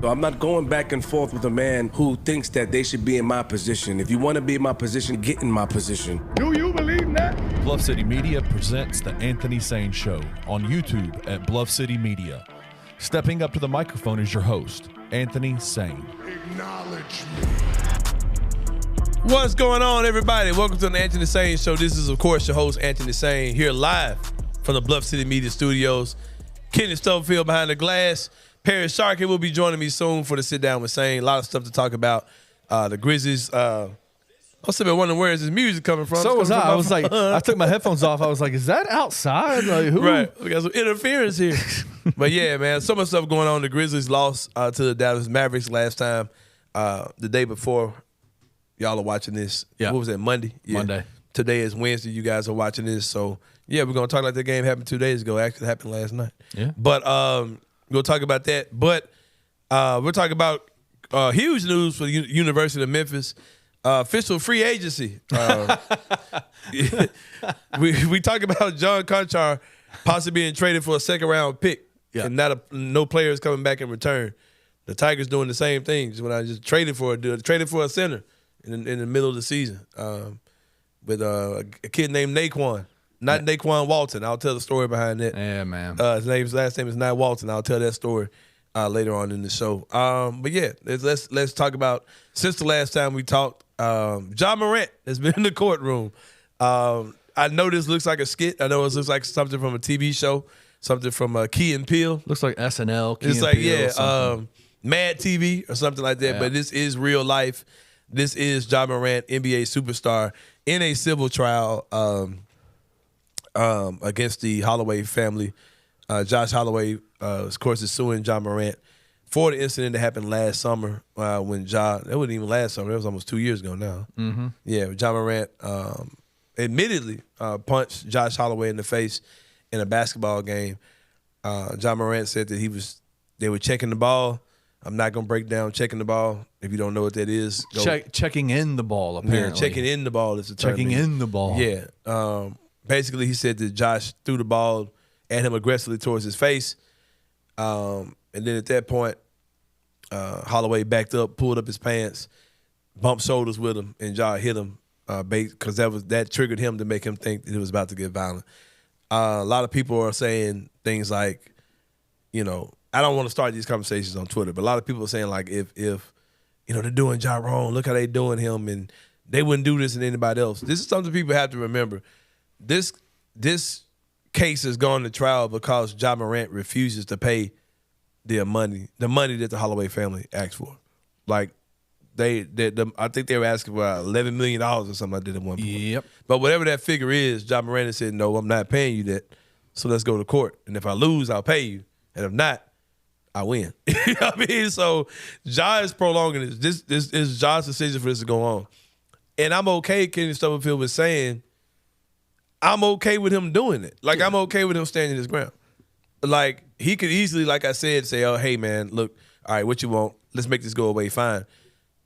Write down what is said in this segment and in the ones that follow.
So I'm not going back and forth with a man who thinks that they should be in my position. If you want to be in my position, get in my position. Do you believe that? Bluff City Media presents The Anthony Sain Show on YouTube at Bluff City Media. Stepping up to the microphone is your host, Anthony Sain. Acknowledge me. What's going on, everybody? Welcome to the Anthony Sain Show. This is, of course, your host, Anthony Sain, here live from the Bluff City Media Studios. Kenny Stubblefield behind the glass. Parish Sharkey will be joining me soon for the sit down with Sain. A lot of stuff to talk about. The Grizzlies. I was sitting there wondering where is this music coming from. So was I. I was like, I took my headphones off. I was like, is that outside? Like, who? Right. We got some interference here. But yeah, man, so much stuff going on. The Grizzlies lost to the Dallas Mavericks last time. The day before, y'all are watching this. Yeah. What was that, Monday? Yeah. Monday. Today is Wednesday. You guys are watching this. So, yeah, we're going to talk like the game happened 2 days ago. Actually, it happened last night. Yeah. But we'll talk about that. But we're talking about huge news for the University of Memphis. Official free agency. We talk about John Conchar possibly being traded for a second-round pick, and no players coming back in return. The Tigers doing the same things when I just traded for a center in the middle of the season with a kid named Nae'Qwan. Not Nae'Qwan Walton. I'll tell the story behind that. Yeah, man. His last name is not Walton. I'll tell that story later on in the show. But yeah, let's talk about, since the last time we talked, Ja Morant has been in the courtroom. I know this looks like a skit. I know it looks like something from a TV show, something from Key and Peele. Looks like SNL. It's like, Mad TV or something like that. Yeah. But this is real life. This is Ja Morant, NBA superstar, in a civil trial against the Holloway family. Josh Holloway, of course, is suing Ja Morant for the incident that happened last summer when that wasn't even last summer. That was almost 2 years ago now. Mm-hmm. Yeah, Ja Morant admittedly punched Josh Holloway in the face in a basketball game. Ja Morant said that they were checking the ball. I'm not going to break down checking the ball. If you don't know what that is. Checking in the ball, apparently. Yeah, checking in the ball is the term. Checking in the ball. Yeah. Basically, he said that Josh threw the ball at him aggressively towards his face. And then at that point, Holloway backed up, pulled up his pants, bumped shoulders with him, and Ja hit him because that triggered him to make him think that it was about to get violent. A lot of people are saying things like, I don't want to start these conversations on Twitter, but a lot of people are saying, like, if they're doing Ja wrong, look how they doing him, and they wouldn't do this to anybody else. This is something people have to remember. This case has gone to trial because Ja Morant refuses to pay the money that the Holloway family asked for. Like, I think they were asking for $11 million or something like that at one point. Yep. But whatever that figure is, Ja Morant has said, no, I'm not paying you that, so let's go to court. And if I lose, I'll pay you. And if not, I win. You know what I mean? So Ja is prolonging this. This is Ja's decision for this to go on. And I'm okay, Kenny Stubblefield was saying, I'm okay with him doing it. Like, I'm okay with him standing his ground. Like, he could easily, like I said, say, oh, hey, man, look, all right, what you want? Let's make this go away, fine.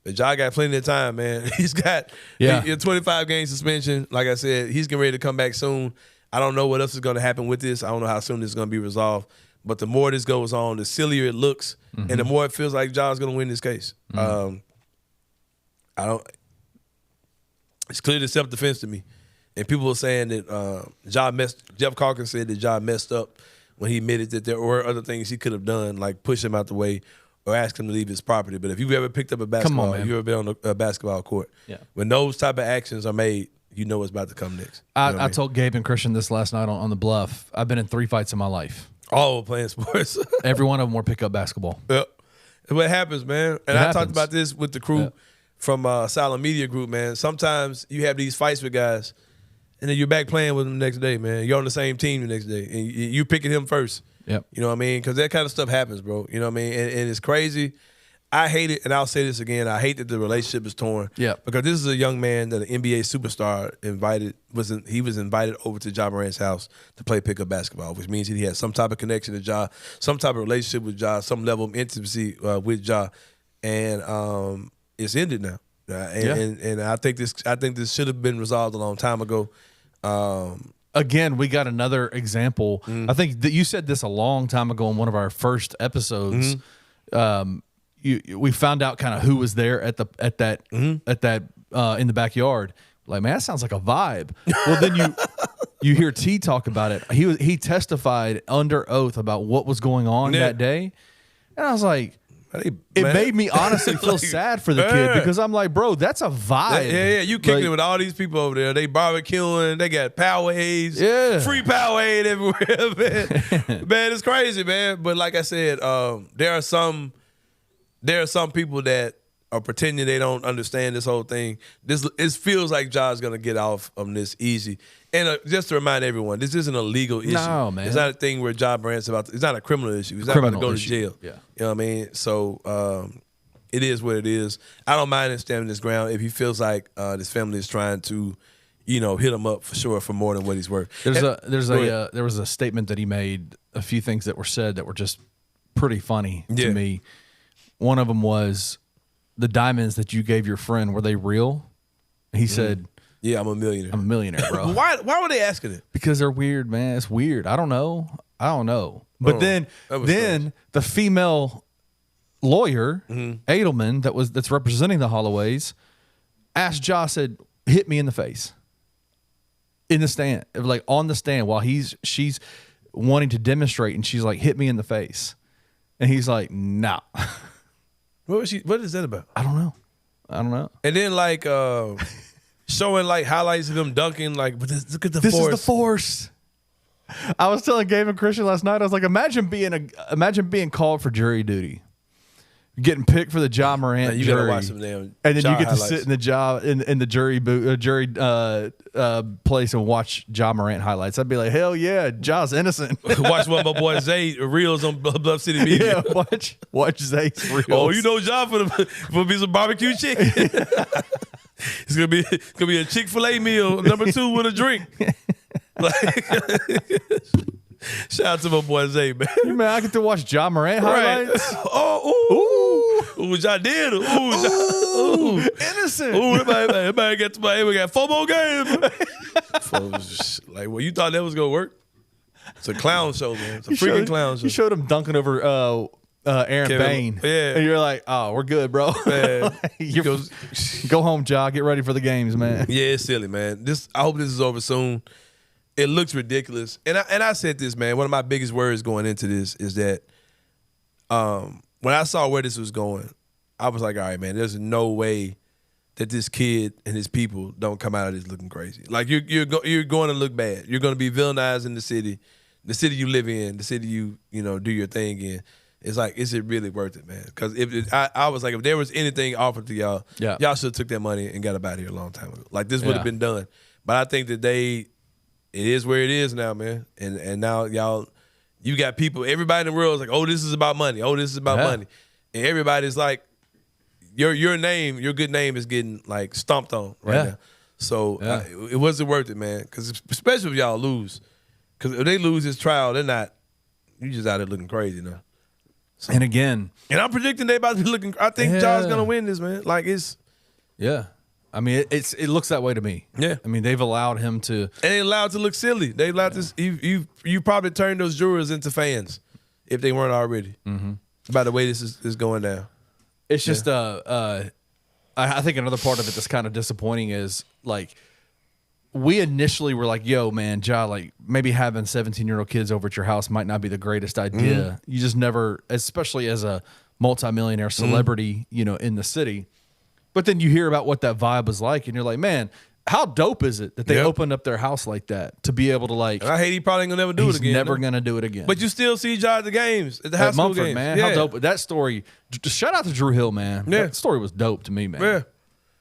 But Ja got plenty of time, man. He's got a 25-game suspension. Like I said, he's getting ready to come back soon. I don't know what else is going to happen with this. I don't know how soon this is going to be resolved. But the more this goes on, the sillier it looks, and the more it feels like Ja's going to win this case. It's clearly self-defense to me. And people were saying that Jeff Calkins said that Ja messed up when he admitted that there were other things he could have done, like push him out the way or ask him to leave his property. But if you've ever picked up a basketball, you've ever been on a basketball court, when those type of actions are made, you know what's about to come next. I told Gabe and Christian this last night on the Bluff. I've been in 3 fights in my life. All playing sports. Every one of them were pickup basketball. Yep. What happens, man. And I talked about this with the crew from Silent Media Group, man. Sometimes you have these fights with guys, and then you're back playing with them the next day, man. You're on the same team the next day, and you picking him first. Yep. You know what I mean? Because that kind of stuff happens, bro. You know what I mean? And it's crazy. I hate it, and I'll say this again. I hate that the relationship is torn. Yeah. Because this is a young man that an NBA superstar he was invited over to Ja Morant's house to play pickup basketball, which means he had some type of connection to Ja, some type of relationship with Ja, some level of intimacy with Ja, and it's ended now. And I think this should have been resolved a long time ago. Again, we got another example. I think that you said this a long time ago in one of our first episodes. we found out kind of who was there at that in the backyard. Like, man, that sounds like a vibe. Well, then you hear T talk about it. He testified under oath about what was going on that day, and I was like, it made me honestly feel sad for the kid because I'm like, bro, that's a vibe. Yeah. You kicking it with all these people over there. They barbecuing. They got Powerades. Yeah. Free Powerade everywhere, man. Man, it's crazy, man. But like I said, there are some people that are pretending they don't understand this whole thing. It feels like Ja's gonna get off on this easy. And just to remind everyone, this isn't a legal issue. No, man. It's not a thing where Ja Morant's about. It's not a criminal issue. He's not going to go to jail. Yeah. You know what I mean? So it is what it is. I don't mind him standing his ground if he feels like this family is trying to, hit him up for sure for more than what he's worth. There was a statement that he made. A few things that were said that were just pretty funny to me. One of them was, the diamonds that you gave your friend, were they real? He said, yeah, I'm a millionaire. I'm a millionaire, bro. Why were they asking it? Because they're weird, man. It's weird. I don't know. But then the female lawyer, Edelman, that's representing the Holloways, asked Ja, said, hit me in the face. In the stand. Like on the stand while she's wanting to demonstrate, and she's like, hit me in the face. And he's like, nah. What is that about? I don't know. And then like showing like highlights of them dunking, like, but look at the this force. This is the force. I was telling Gabe and Christian last night, I was like, imagine being called for jury duty. Getting picked for the Ja Morant you jury. gotta watch some damn and then Ja you get highlights. to sit in the jury place and watch Ja Morant highlights. I'd be like, hell yeah, Ja's innocent. Watch one of my boy Zay reels on Bluff City Media. Yeah, watch Zay's reels. Oh, you know Ja for be some barbecue chicken. It's gonna be a Chick-fil-A meal, number 2 with a drink. Shout out to my boy Zay, man. Man, I get to watch Ja Morant highlights. Ooh, Ja did. Ooh, innocent. Ooh, everybody got to my. We got 4 more games. Folks, like, well, you thought that was gonna work? It's a clown show, man. It's a freaking clown show. You showed him dunking over Aaron Bain. Yeah. And you're like, oh, we're good, bro. Man. Go home, Ja. Get ready for the games, man. Yeah, it's silly, man. I hope this is over soon. It looks ridiculous. And I said this, man, one of my biggest worries going into this is that when I saw where this was going, I was like, all right, man, there's no way that this kid and his people don't come out of this looking crazy. Like, you're going to look bad. You're going to be villainized in the city you live in, the city you do your thing in. It's like, is it really worth it, man? Because I was like, if there was anything offered to y'all, y'all should have took that money and got up out of here a long time ago. Like, this would have been done. But I think that it is where it is now, man. And now you got people, everybody in the world is like, oh, this is about money. Oh, this is about money. And everybody's like, your good name is getting like stomped on right now. So it wasn't worth it, man. Because especially if y'all lose. Because if they lose this trial, you just out there looking crazy now. So, and again. And I'm predicting they about to be looking, I think Ja's going to win this, man. Like, it's. Yeah. I mean, it looks that way to me. Yeah. I mean, they've allowed him to. And they allowed to look silly. They allowed this. You probably turned those jurors into fans if they weren't already. Mm-hmm. By the way this is going down. It's just I think another part of it that's kind of disappointing is, like, we initially were like, yo, man, Ja, like, maybe having 17-year-old kids over at your house might not be the greatest idea. Mm-hmm. You just never, especially as a multimillionaire celebrity, in the city. But then you hear about what that vibe was like, and you're like, man, how dope is it that they opened up their house like that to be able to, like. And I hate he probably ain't gonna never do it again. He's never gonna do it again. But you still see Ja at the games, at the high school Mumford, games. man. How dope. That story, just shout out to Drew Hill, man. Yeah. That story was dope to me, man.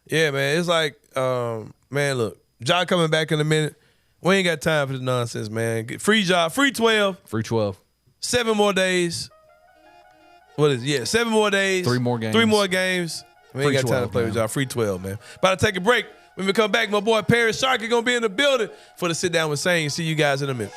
Yeah, man. It's like, man, look, Ja coming back in a minute. We ain't got time for this nonsense, man. Free Ja, free 12. Free 12. 7 more days. What is it? Yeah, 7 more days. 3 more games. 3 more games. We ain't got time to play with y'all. Free 12, man. About to take a break. When we come back, my boy Parish Sharkey gonna be in the building for the sit down with Sain. See you guys in a minute.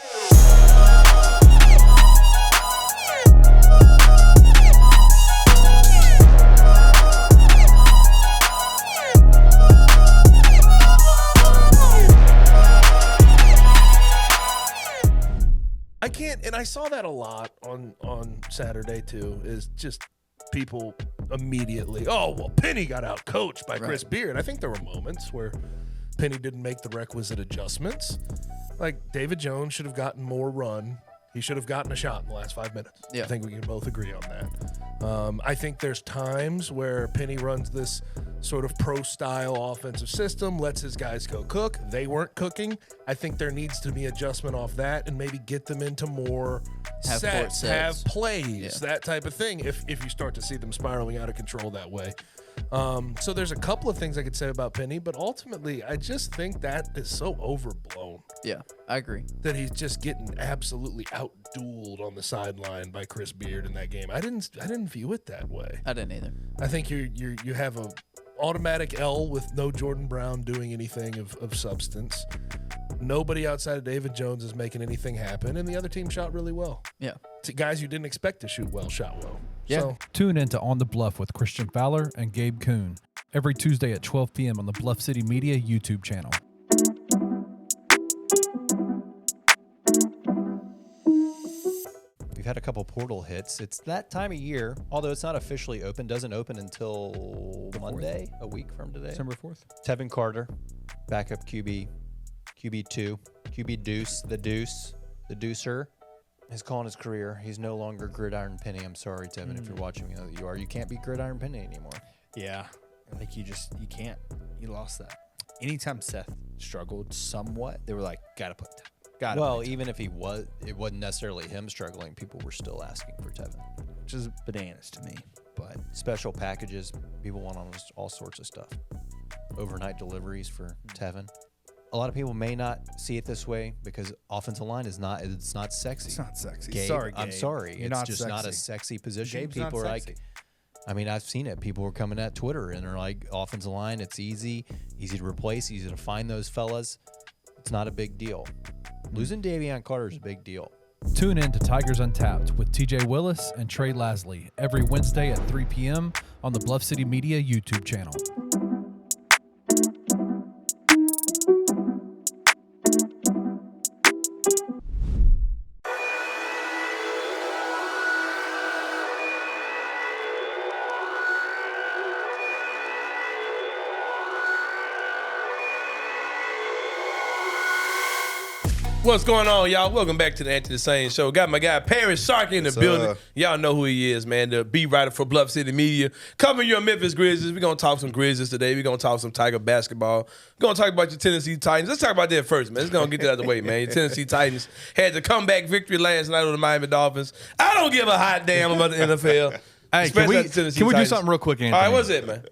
I can't, and I saw that a lot on Saturday too, is just people immediately, oh, well, Penny got out coached by Chris Beard. I think there were moments where Penny didn't make the requisite adjustments. Like, David Jones should have gotten more run. He should have gotten a shot in the last 5 minutes. Yeah. I think we can both agree on that. I think there's times where Penny runs this sort of pro-style offensive system, lets his guys go cook. They weren't cooking. I think there needs to be adjustment off that and maybe get them into more sets, have plays, that type of thing, if you start to see them spiraling out of control that way. So there's a couple of things I could say about Penny, but ultimately I just think that is so overblown. Yeah, I agree. That he's just getting absolutely outdueled on the sideline by Chris Beard in that game. I didn't view it that way. I didn't either. I think you have a automatic L with no Jordan Brown doing anything of substance. Nobody outside of David Jones is making anything happen, and the other team shot really well. Yeah. Guys you didn't expect to shoot well shot well. Yeah. So, Tune in to On the Bluff with Christian Fowler and Gabe Kuhn every Tuesday at 12 p.m. on the Bluff City Media YouTube channel. We've had a couple portal hits. It's that time of year, although it's not officially open. Doesn't open until Monday, a week from today. December 4th. Tevin Carter, backup QB, QB2, QB Deuce, the Deucer, is calling his career. He's no longer Gridiron Penny. I'm sorry, Tevin, if you're watching, you know that you are. You can't be Gridiron Penny anymore. Yeah. I think you can't. You lost that. Anytime Seth struggled somewhat, they were like, gotta play Tevin. Well, even if it wasn't necessarily him struggling, people were still asking for Tevin. Which is bananas to me. But Special packages, people want all sorts of stuff. Overnight deliveries for Tevin. A lot of people may not see it this way because offensive line is not sexy. it's not sexy. Gabe, Sorry, Gabe. I'm sorry. You're it's not just sexy. not a sexy position. Gabe's People not are sexy. like, I mean, I've seen it. People are coming at Twitter and they're like, offensive line, it's easy to replace, easy to find those fellas. It's not a big deal. Losing Davion Carter is a big deal. Tune in to Tigers Untapped with TJ Willis and Trey Lasley every Wednesday at 3 p.m. on the Bluff City Media YouTube channel. What's going on, y'all? Welcome back to the Anthony Sain Show. Got my guy Parish Sharkey in the building. Y'all know who he is, man. The beat writer for Bluff City Media. Covering your Memphis Grizzlies. We're going to talk some Grizzlies today. We're going to talk some Tiger basketball. We're going to talk about your Tennessee Titans. Let's talk about that first, man. Let's go and get that out of the way, man. Your Tennessee Titans had the comeback victory last night over the Miami Dolphins. I don't give a hot damn about the NFL. Hey, can we do something real quick, Anthony? All right, what's it, man?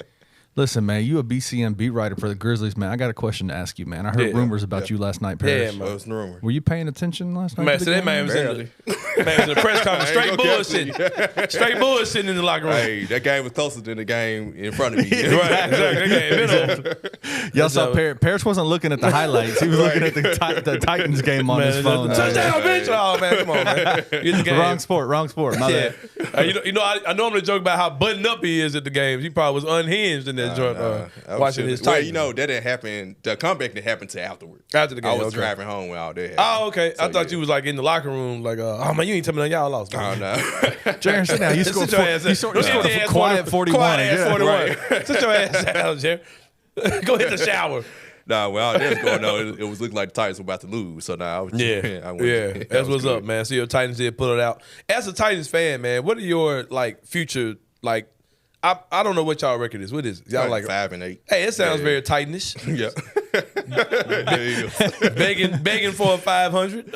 Listen, man, you a BCM beat writer for the Grizzlies, man. I got a question to ask you, man. I heard rumors about you last night, Parish. Yeah, man. What's the rumor? Were you paying attention last night? Man, to so the that game? man was in the press conference, straight bullshitting. Straight bullshitting in the locker room. Hey, that game was closer than the game in front of me. Right, exactly. That game been over. Y'all saw Parish wasn't looking at the highlights. He was looking at the Titans game on his phone. Touchdown, bitch! Oh man, come on, man. Get the game. Wrong sport. My Yeah. bad. You know, I normally joke about how buttoned up he is at the games. He probably was unhinged in that joint, watching his Well, Titans. you know, that didn't happen. The comeback didn't happen till afterwards. After the game, I was okay. driving home when all that happened. Oh, okay. So, I thought you was like in the locker room, like, oh man, you ain't telling me nothing. Y'all lost. Oh, Man. no. Jaron, sit down. You scored Sit your ass you scored down. a quiet 41. Quiet ass Yeah. 41. Right. Sit your ass down, Jerry. Go hit the shower. Nah, well, all that was going on. It was looking like the Titans were about to lose. So now I was That's what's up, man. So your Titans did pull it out. As a Titans fan, man, what are your future I don't know what y'all record is. What is it? Y'all like 5-8. Hey, it sounds very Titanish. Yeah. There you go. begging for a 500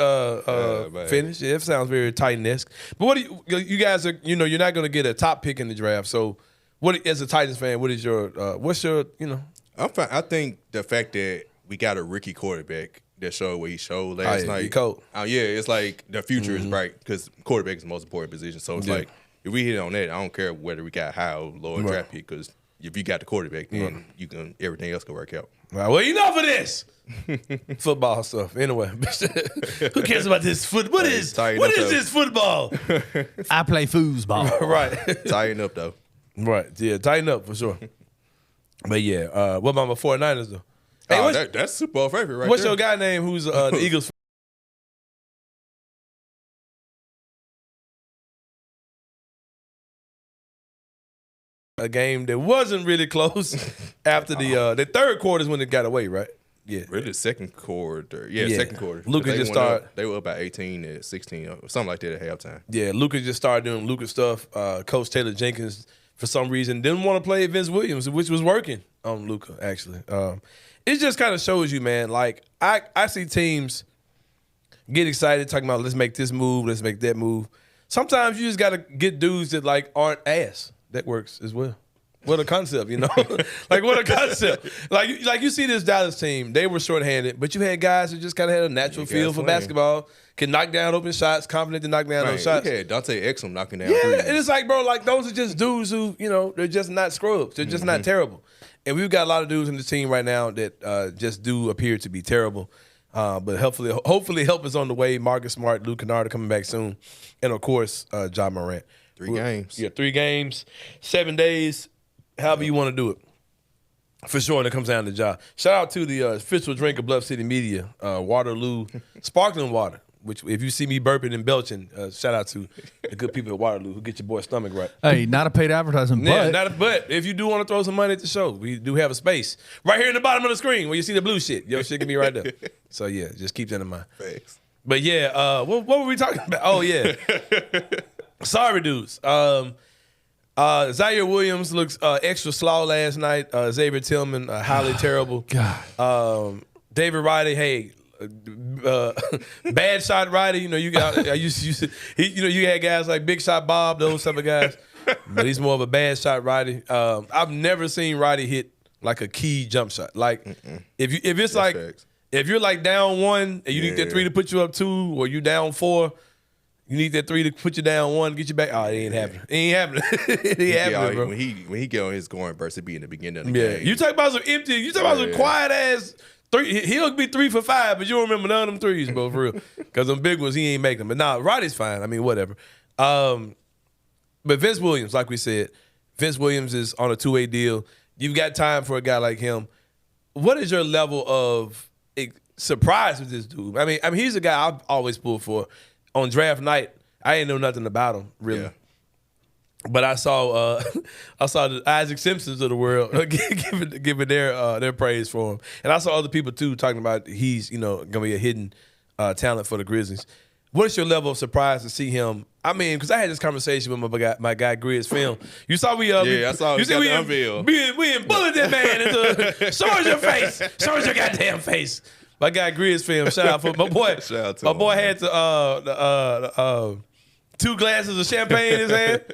man. finish. Yeah, it sounds very Titan-esque. But what do you guys are? You know, you're not going to get a top pick in the draft. So, what as a Titans fan, what is your what's your I'm fine. I think the fact that we got a rookie quarterback that showed what he showed last night. He cold. Yeah, it's like the future is bright because quarterback is the most important position. So it's like if we hit on that, I don't care whether we got high or low draft pick because if you got the quarterback, then everything else can work out. Right, well, enough of this football stuff. Anyway, who cares about this foot? What is this football? I play foosball. Right. Tighten up though. Right. Yeah, tighten up for sure. But yeah, what about my 49ers though? Hey, That's Super Bowl favorite right what's there. your guy name who's the Eagles a game that wasn't really close after the third quarter is when it got away, right? Yeah. Really, second quarter. Yeah, second quarter. Luka just started. They were up by 18 at 16, or something like that at halftime. Yeah, Luka just started doing Luka stuff. Coach Taylor Jenkins, for some reason, didn't want to play Vince Williams, which was working on Luka, actually. It just kind of shows you, man, like, I see teams get excited talking about, let's make this move, let's make that move. Sometimes you just got to get dudes that, like, aren't ass. That works as well. What a concept, you know? Like, what a concept. Like you see this Dallas team, they were shorthanded, but you had guys who just kind of had a natural feel for basketball, can knock down open shots, confident to knock down those shots. You had Dante Exum knocking down threes. threes. And it's like, bro, like, those are just dudes who, you know, they're just not scrubs. They're just not terrible. And we've got a lot of dudes in the team right now that just do appear to be terrible. But hopefully help is on the way. Marcus Smart, Luke Kennard are coming back soon. And, of course, Ja Morant. 3 games. Yeah, 3 games, 7 days. However you want to do it. For sure, and it comes down to Ja. Shout out to the official drink of Bluff City Media, Waterloo Sparkling Water, which if you see me burping and belching, shout out to the good people at Waterloo who get your boy's stomach right. Hey, not a paid advertisement, But if you do want to throw some money at the show, we do have a space right here in the bottom of the screen where you see the blue shit. Your shit can be right there. So, yeah, just keep that in mind. Thanks. But, yeah, what were we talking about? Oh, yeah. Sorry, dudes. Zaire Williams looks extra slow last night. Xavier Tillman, highly terrible. God. David Roddy, hey, bad shot Roddy. You know, you had guys like Big Shot Bob, those type of guys. But he's more of a bad shot Roddy. I've never seen Roddy hit like a key jump shot. Like if it's like facts. If you're like down 1 and you need that 3 to put you up 2, or you down 4. You need that 3 to put you down 1, get you back. Oh, it ain't happening. It ain't happening. It ain't happening, bro. When he get on his scoring burst, it be in the beginning of the game. You talk about some empty. You talk about some quiet ass 3. He'll be 3 for 5, but you don't remember none of them threes, bro, for real. Because them big ones, he ain't make them. But nah, Roddy's fine. I mean, whatever. But Vince Williams, like we said, Vince Williams is on a 2-way deal. You've got time for a guy like him. What is your level of surprise with this dude? I mean, he's a guy I've always pulled for. On draft night, I didn't know nothing about him, really. Yeah. But I saw the Isaac Simpsons of the world giving their praise for him. And I saw other people, too, talking about he's, going to be a hidden talent for the Grizzlies. What's your level of surprise to see him? I mean, because I had this conversation with my guy Grizz Film. You saw I saw you see we unveiled. We bullied that man into show us your face. Show us your goddamn face. My guy Grizz Film, shout out for my boy. My boy had 2 glasses of champagne in his hand.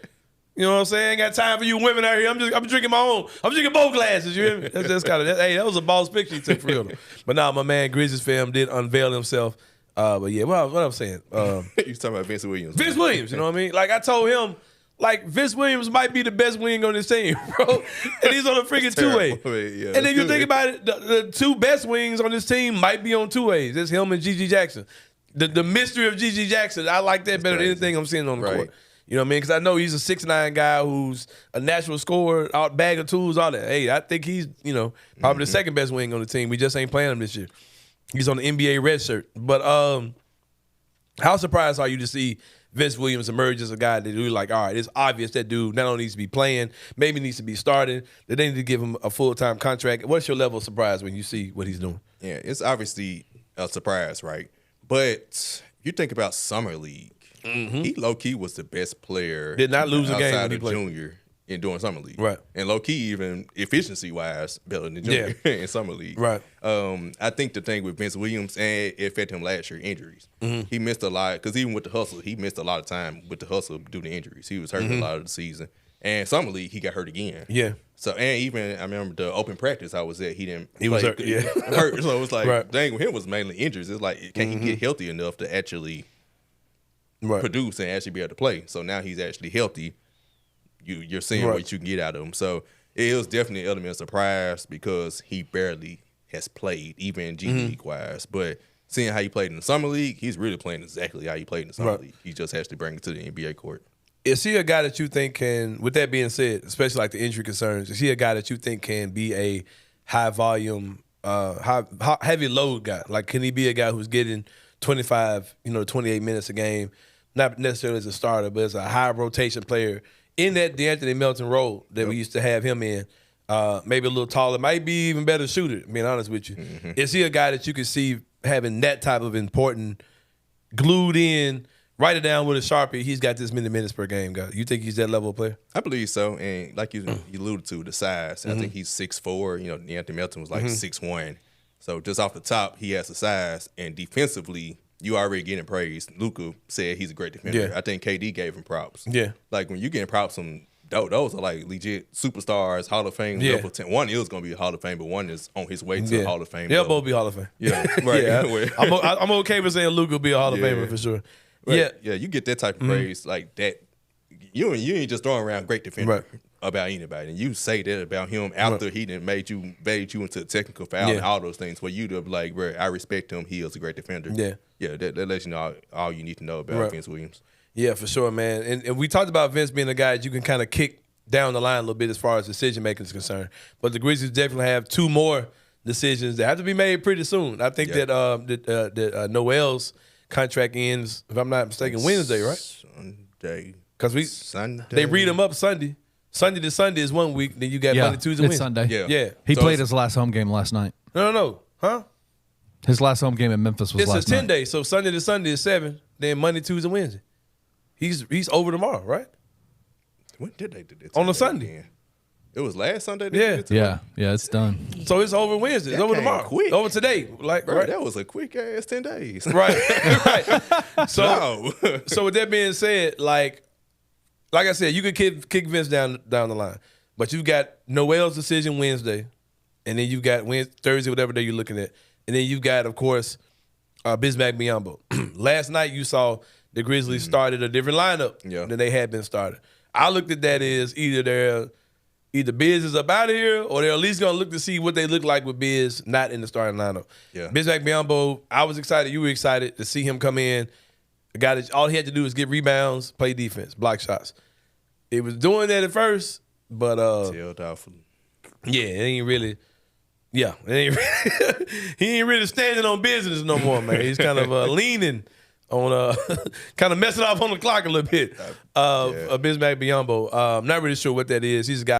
You know what I'm saying? Ain't got time for you women out here. I'm drinking my own. I'm drinking both glasses. You hear me? That's kind of hey, that was a boss picture he took for real. But now my man Grizz's Film did unveil himself. But yeah, what I'm saying. You was talking about Vince Williams. Vince Williams, you know what I mean? Like I told him, like Vince Williams might be the best wing on this team, bro. And he's on a freaking 2-way. Yeah, and then you think about it, the 2 best wings on this team might be on 2-ways. It's him and Gigi Jackson. The mystery of Gigi Jackson, I like that better than anything I'm seeing on the court. You know what I mean? Because I know he's a 6'9" guy who's a natural scorer, out bag of tools, all that. Hey, I think he's, probably the second best wing on the team. We just ain't playing him this year. He's on the NBA red shirt. But how surprised are you to see Vince Williams emerge as a guy that you're like, all right, it's obvious that dude not only needs to be playing, maybe needs to be starting, that they need to give him a full-time contract. What's your level of surprise when you see what he's doing? Yeah, it's obviously a surprise, right? But you think about Summer League. He low-key was the best player. Did not lose a game when he played. Junior in doing Summer League. Right. And low-key, even efficiency-wise, better than Junior in Summer League. Right. I think the thing with Vince Williams, and it affected him last year, injuries. He missed a lot, because even with the hustle, he missed a lot of time with the hustle due to injuries. He was hurt a lot of the season. And Summer League, he got hurt again. Yeah. So, and even, I remember the open practice I was at, he was hurt. Yeah. hurt. So it was like, dang, with him was mainly injuries. It's like, can he get healthy enough to actually produce and actually be able to play? So now he's actually healthy. You're seeing what you can get out of him. So it was definitely an element of surprise because he barely has played, even G League-wise. But seeing how he played in the Summer League, he's really playing exactly how he played in the Summer League. He just has to bring it to the NBA court. Is he a guy that you think can, with that being said, especially like the injury concerns, is he a guy that you think can be a high-volume, heavy load guy? Like, can he be a guy who's getting 25, 28 minutes a game, not necessarily as a starter, but as a high rotation player in that DeAnthony Melton role that we used to have him in, maybe a little taller, might be even better shooter, being honest with you. Is he a guy that you could see having that type of important, glued in, write it down with a Sharpie, he's got this many minutes per game, guy? You think he's that level of player? I believe so. And like you alluded to, the size. I think he's 6'4". You know, DeAnthony Melton was like 6'1". So just off the top, he has the size. And defensively, you already getting praise. Luka said he's a great defender. Yeah. I think KD gave him props. Yeah. Like when you getting props from those are like legit superstars, Hall of Fame level. One is going to be a Hall of Fame, but one is on his way to the Hall of Fame. They'll both be Hall of Fame. Yeah, right. Yeah. I'm okay with saying Luka will be a Hall of Famer for sure. Right. Yeah, you get that type of praise like that. You ain't just throwing around great defender about anybody, and you say that about him after he done made you into a technical foul and all those things. Where you'd be like, bro, I respect him. He is a great defender. Yeah. That lets you know all you need to know about Vince Williams. Yeah, for sure, man. And we talked about Vince being a guy that you can kind of kick down the line a little bit as far as decision making is concerned. But the Grizzlies definitely have 2 more decisions that have to be made pretty soon. I think that Noel's contract ends, if I'm not mistaken, Wednesday, right? Sunday. Because they read him up Sunday. Sunday to Sunday is 1 week. Then you got Monday, Tuesday, Wednesday. Sunday. Yeah. He played his last home game last night. No. Huh? His last home game in Memphis was last night. It's a 10-day. So Sunday to Sunday is 7. Then Monday, Tuesday, Wednesday. He's over tomorrow, right? When did they do that? On a Sunday. Again? It was last Sunday. Yeah, it's done. So it's over Wednesday. It's over tomorrow. Quick. Over today. Like, Bro, right? That was a quick ass 10 days. Right. So with that being said, like I said, you could kick Vince down the line, but you've got Noel's decision Wednesday, and then you've got Thursday, whatever day you're looking at, and then you've got, of course, Bismack Biyombo. Last night you saw the Grizzlies started a different lineup than they had been started. I looked at that as either Biz is up out of here, or they're at least going to look to see what they look like with Biz not in the starting lineup. Yeah. Bismack Biyombo, I was excited. You were excited to see him come in. A guy that all he had to do was get rebounds, play defense, block shots. It was doing that at first, but he ain't really standing on business no more, man. He's kind of leaning on kind of messing off on the clock a little bit. Bismack Biyombo. Not really sure what that is. He's a guy.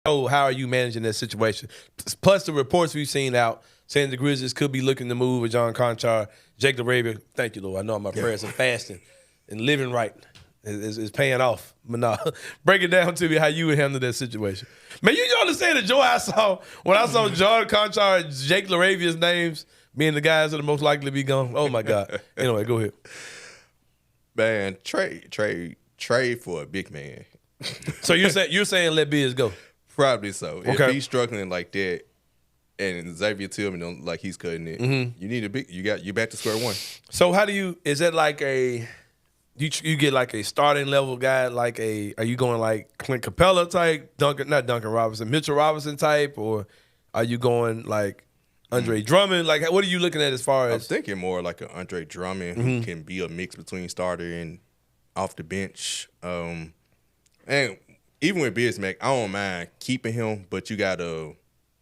How are you managing that situation? Plus the reports we've seen out saying the Grizzlies could be looking to move with John Conchar, Jake LaRavia. Thank you, Lord. I know my prayers are fasting and living right is paying off. But no, break it down to me how you would handle that situation. Man, you understand the joy I saw when I saw John Conchar and Jake LaRavia's names being the guys that are most likely to be gone. Oh my God. Anyway, go ahead. Man, trade for a big man. So you're saying let Biz go? Probably so. Okay. If he's struggling like that, and Xavier Tillman don't like he's cutting it, you need you're back to square one. So how do you? Is that like you get like a starting level guy? Are you going like Clint Capella type, Mitchell Robinson type, or are you going like Andre Drummond? Like what are you looking at as far as? I'm thinking more like an Andre Drummond who can be a mix between starter and off the bench, and. Even with Bismack, I don't mind keeping him, but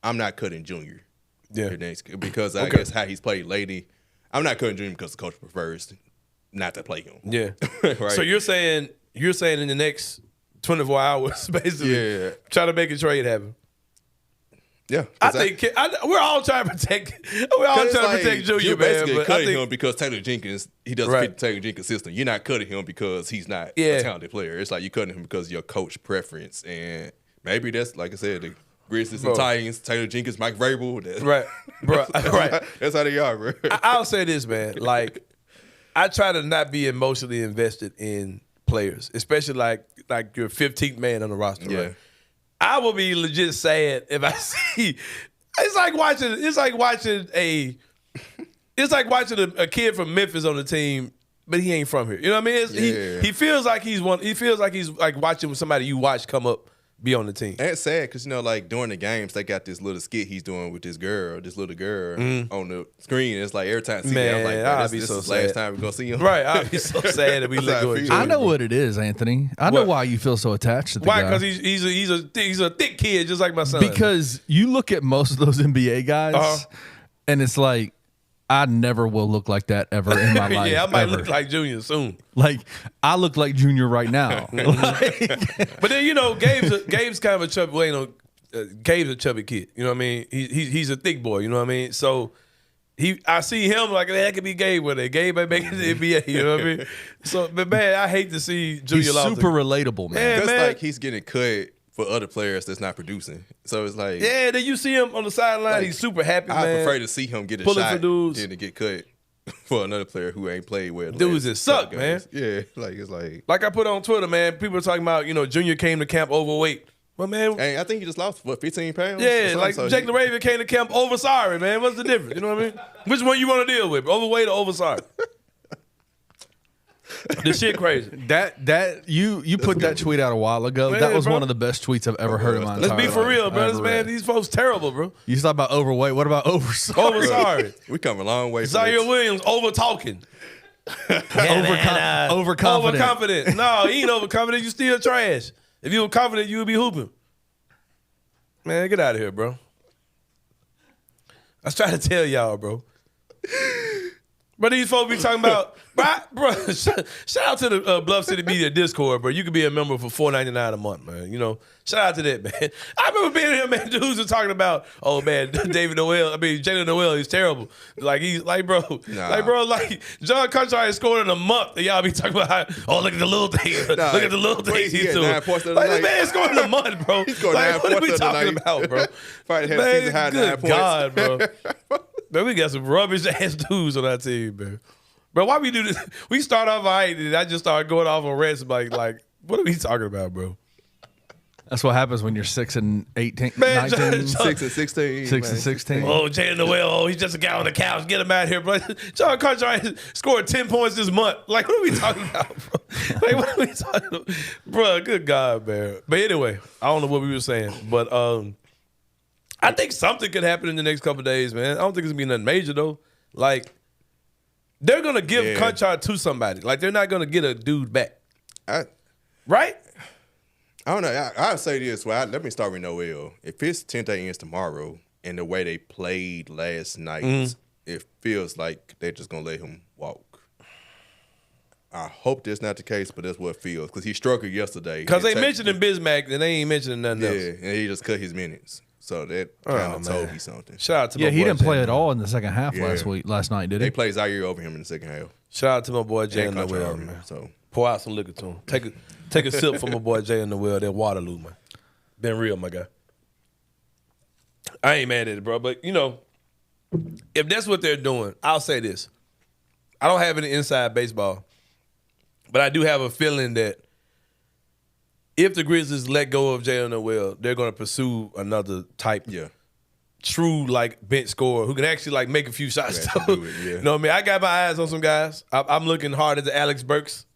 I'm not cutting Junior. Yeah. Because I guess how he's played lately, I'm not cutting Junior because the coach prefers not to play him. Yeah. Right? So you're saying in the next 24 hours, basically, try to make a trade happen. Yeah, I think we're all trying to protect. We're all trying to protect Junior, you're basically man. But cutting him because Taylor Jenkins doesn't fit the Taylor Jenkins system. You're not cutting him because he's not a talented player. It's like you're cutting him because of your coach preference, and maybe that's like I said, the Grizzlies and Titans, Taylor Jenkins, Mike Vrabel. Right, bro. Right. That's how they are, bro. I'll say this, man. Like I try to not be emotionally invested in players, especially like your 15th man on the roster. Yeah. Right? I will be legit sad if I see. It's like watching a kid from Memphis on the team, but he ain't from here. You know what I mean? He feels like he's like watching somebody you watch come up be on the team. And it's sad because, like during the games, they got this little skit he's doing with this little girl on the screen. It's like every time I see him, I'm like, this is the last time we're going to see him. Right. I'd be so sad that we let go of Junior. I know what it is, Anthony. I know why you feel so attached to the guy. Why? Because he's a thick kid just like my son. Because you look at most of those NBA guys, and it's like, I never will look like that ever in my life. Yeah, I might look like Junior soon. Like, I look like Junior right now. But then, Gabe's kind of a chubby, Gabe's a chubby kid. You know what I mean? He's a thick boy, you know what I mean? So I see him like, that could be Gabe with it. Gabe ain't making the NBA, you know what I mean? So, but man, I hate to see Junior He's super relatable, man. That's like he's getting cut for other players that's not producing. So it's like... Yeah, then you see him on the sideline, he's super happy, man. I prefer to see him get a shot than to get cut for another player who ain't played well. Dudes that suck, man. Yeah, it's like... Like I put on Twitter, man, people are talking about, Junior came to camp overweight. Well, man... Hey, I think he just lost, 15 pounds? Yeah, like Jake LaRavia came to camp over sorry, man. What's the difference? You know what I mean? Which one you want to deal with, overweight or over sorry? This shit crazy. You put that tweet out a while ago. Man, that was bro. one of the best tweets I've ever heard in my entire life. Let's be for real, bro. Ever Man, read. these folks terrible, bro. You talk about overweight. What about over sorry? Over sorry. We come a long way. Zaire Williams over talking. Overconfident. Overconfident. No, he ain't overconfident. You still trash. If you were confident, you would be hooping. Man, get out of here, bro. I was trying to tell y'all, bro. But these folks be talking about, bro. Shout out to the Bluff City Media Discord, bro. You could be a member for $4.99 a month, man. Shout out to that, man. I remember being here, man. Dudes are talking about, oh man, Jalen Noel, he's terrible. Like he's like, bro, John Conchar scored in a month, and y'all be talking about, look at the little things, look at the little things he's doing. Like this man scored in a month, bro. He scored like, what are we talking about, bro? Probably had season high 9 points. God, bro. Man, we got some rubbish ass dudes on our team, man. Bro, why we do this? We start off all right, and I just started going off on rest. Like, what are we talking about, bro? That's what happens when you're 6 and 18, Man, 19, 6 and 16. 6 and 16. Oh, Jalen Noel, he's just a guy on the couch. Get him out of here, bro. John Cartwright scored 10 points this month. Like, what are we talking about, bro? Like, what are we talking about? Bro, good God, man. But anyway, I don't know what we were saying, but I think something could happen in the next couple of days, man. I don't think it's going to be nothing major, though. Like, they're going to give Conchar to somebody. Like, they're not going to get a dude back. Right? I don't know. I'll say this. Well, let me start with Noel. If it's 10th ends tomorrow and the way they played last night, it feels like they're just going to let him walk. I hope that's not the case, but that's what it feels. Because he struggled yesterday. Because they mentioned in Bismack and they ain't mentioning nothing else. Yeah, and he just cut his minutes. So that kind of told me something. Shout out to my boy he didn't play Jalen. at all in the second half last night, did he? They played Zaire over him in the second half. Shout out to my boy Jalen And Conchar Noel, over him, man. so. Pour out some liquor to him. Take a sip from my boy Jalen Noel, that Waterloo, man. Been real, my guy. I ain't mad at it, bro. But, if that's what they're doing, I'll say this. I don't have any inside baseball, but I do have a feeling that if the Grizzlies let go of Jalen Noel, they're going to pursue another type, true, bench scorer who can actually, make a few shots. You know what I mean? I got my eyes on some guys. I'm looking hard at the Alec Burks